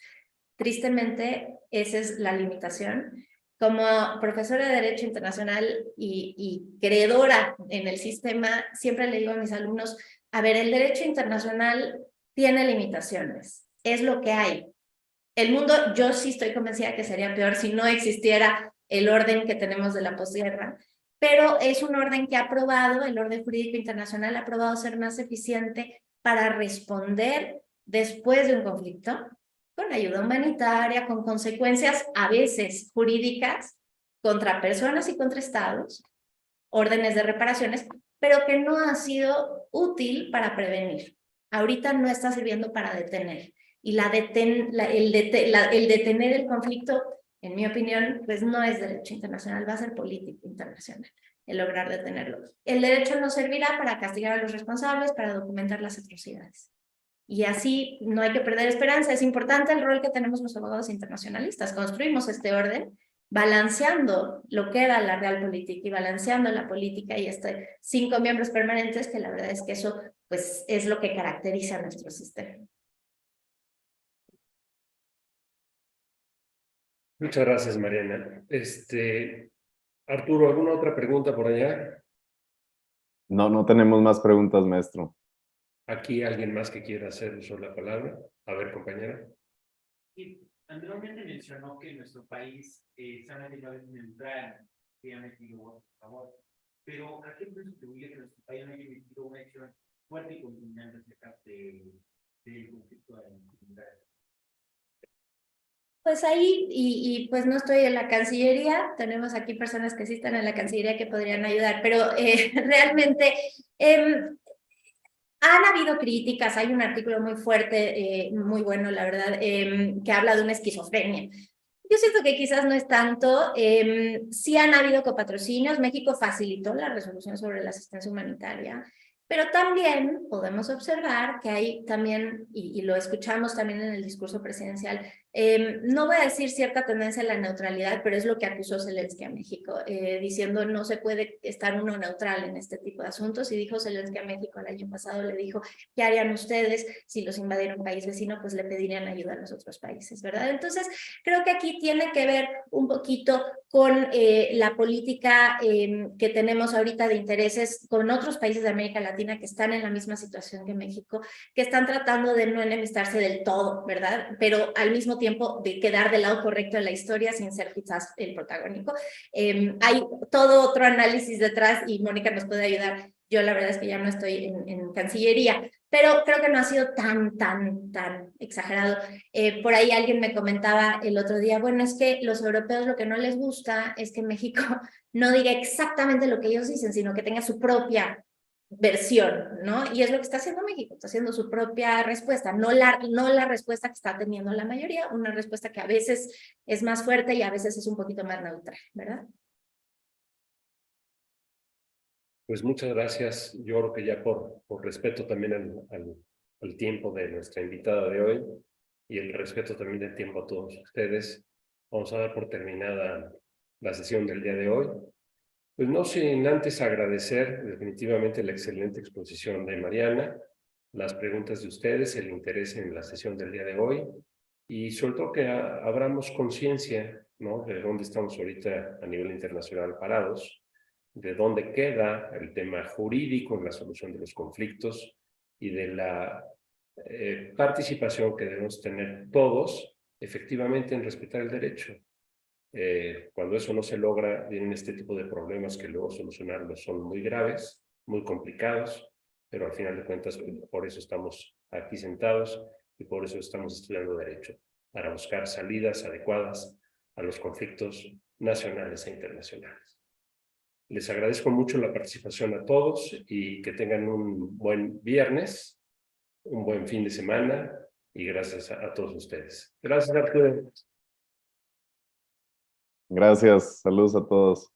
Tristemente, esa es la limitación. Como profesora de Derecho Internacional y creedora en el sistema, siempre le digo a mis alumnos, a ver, el derecho internacional tiene limitaciones, es lo que hay. El mundo, yo sí estoy convencida que sería peor si no existiera el orden que tenemos de la posguerra, pero es un orden que ha probado, el orden jurídico internacional ha probado ser más eficiente para responder después de un conflicto, con ayuda humanitaria, con consecuencias a veces jurídicas contra personas y contra estados, órdenes de reparaciones, pero que no ha sido útil para prevenir. Ahorita no está sirviendo para detener. Y el detener el conflicto, en mi opinión, pues no es derecho internacional, va a ser política internacional, el lograr detenerlo. El derecho no servirá para castigar a los responsables, para documentar las atrocidades. Y así no hay que perder esperanza. Es importante el rol que tenemos los abogados internacionalistas. Construimos este orden balanceando lo que era la realpolitik y balanceando la política y 5 miembros permanentes, que la verdad es que eso pues, es lo que caracteriza a nuestro sistema. Muchas gracias, Mariana. Arturo, ¿alguna otra pregunta por allá? No, no tenemos más preguntas, maestro. ¿Aquí alguien más que quiera hacer uso de la palabra? A ver, compañera. Sí, anteriormente mencionó que nuestro país se ha mantenido neutral, obviamente, y luego a favor. Pero ¿a qué se atribuye que nuestro país no haya emitido una acción fuerte y contundente acerca del conflicto de la impunidad? Pues ahí, y pues no estoy en la Cancillería, tenemos aquí personas que sí están en la Cancillería que podrían ayudar, pero realmente han habido críticas, hay un artículo muy fuerte, muy bueno, la verdad, que habla de una esquizofrenia. Yo siento que quizás no es tanto, sí han habido copatrocinios, México facilitó la resolución sobre la asistencia humanitaria, pero también podemos observar que hay también, y lo escuchamos también en el discurso presidencial, no voy a decir cierta tendencia a la neutralidad, pero es lo que acusó Zelensky a México, diciendo no se puede estar uno neutral en este tipo de asuntos, y dijo Zelensky a México el año pasado, le dijo, ¿qué harían ustedes si los invadiera un país vecino? Pues le pedirían ayuda a los otros países, ¿verdad? Entonces, creo que aquí tiene que ver un poquito con la política que tenemos ahorita de intereses con otros países de América Latina que están en la misma situación que México, que están tratando de no enemistarse del todo, ¿verdad? Pero al mismo tiempo de quedar del lado correcto de la historia sin ser quizás el protagónico. Hay todo otro análisis detrás y Mónica nos puede ayudar. Yo la verdad es que ya no estoy en Cancillería, pero creo que no ha sido tan exagerado. Por ahí alguien me comentaba el otro día, bueno, es que los europeos lo que no les gusta es que México no diga exactamente lo que ellos dicen, sino que tenga su propia versión, ¿no? Y es lo que está haciendo México, está haciendo su propia respuesta, no la respuesta que está teniendo la mayoría, una respuesta que a veces es más fuerte y a veces es un poquito más neutral, ¿verdad? Pues muchas gracias. Yo creo que ya por respeto también al tiempo de nuestra invitada de hoy y el respeto también del tiempo a todos ustedes, vamos a dar por terminada la sesión del día de hoy. Pues no sin antes agradecer definitivamente la excelente exposición de Mariana, las preguntas de ustedes, el interés en la sesión del día de hoy y sobre todo que abramos conciencia, ¿no?, de dónde estamos ahorita a nivel internacional parados, de dónde queda el tema jurídico en la solución de los conflictos y de la participación que debemos tener todos efectivamente en respetar el derecho. Cuando eso no se logra, vienen este tipo de problemas que luego solucionarlos son muy graves, muy complicados, pero al final de cuentas por eso estamos aquí sentados y por eso estamos estudiando derecho, para buscar salidas adecuadas a los conflictos nacionales e internacionales. Les agradezco mucho la participación a todos y que tengan un buen viernes, un buen fin de semana y gracias a todos ustedes. Gracias, Arturo. Gracias, saludos a todos.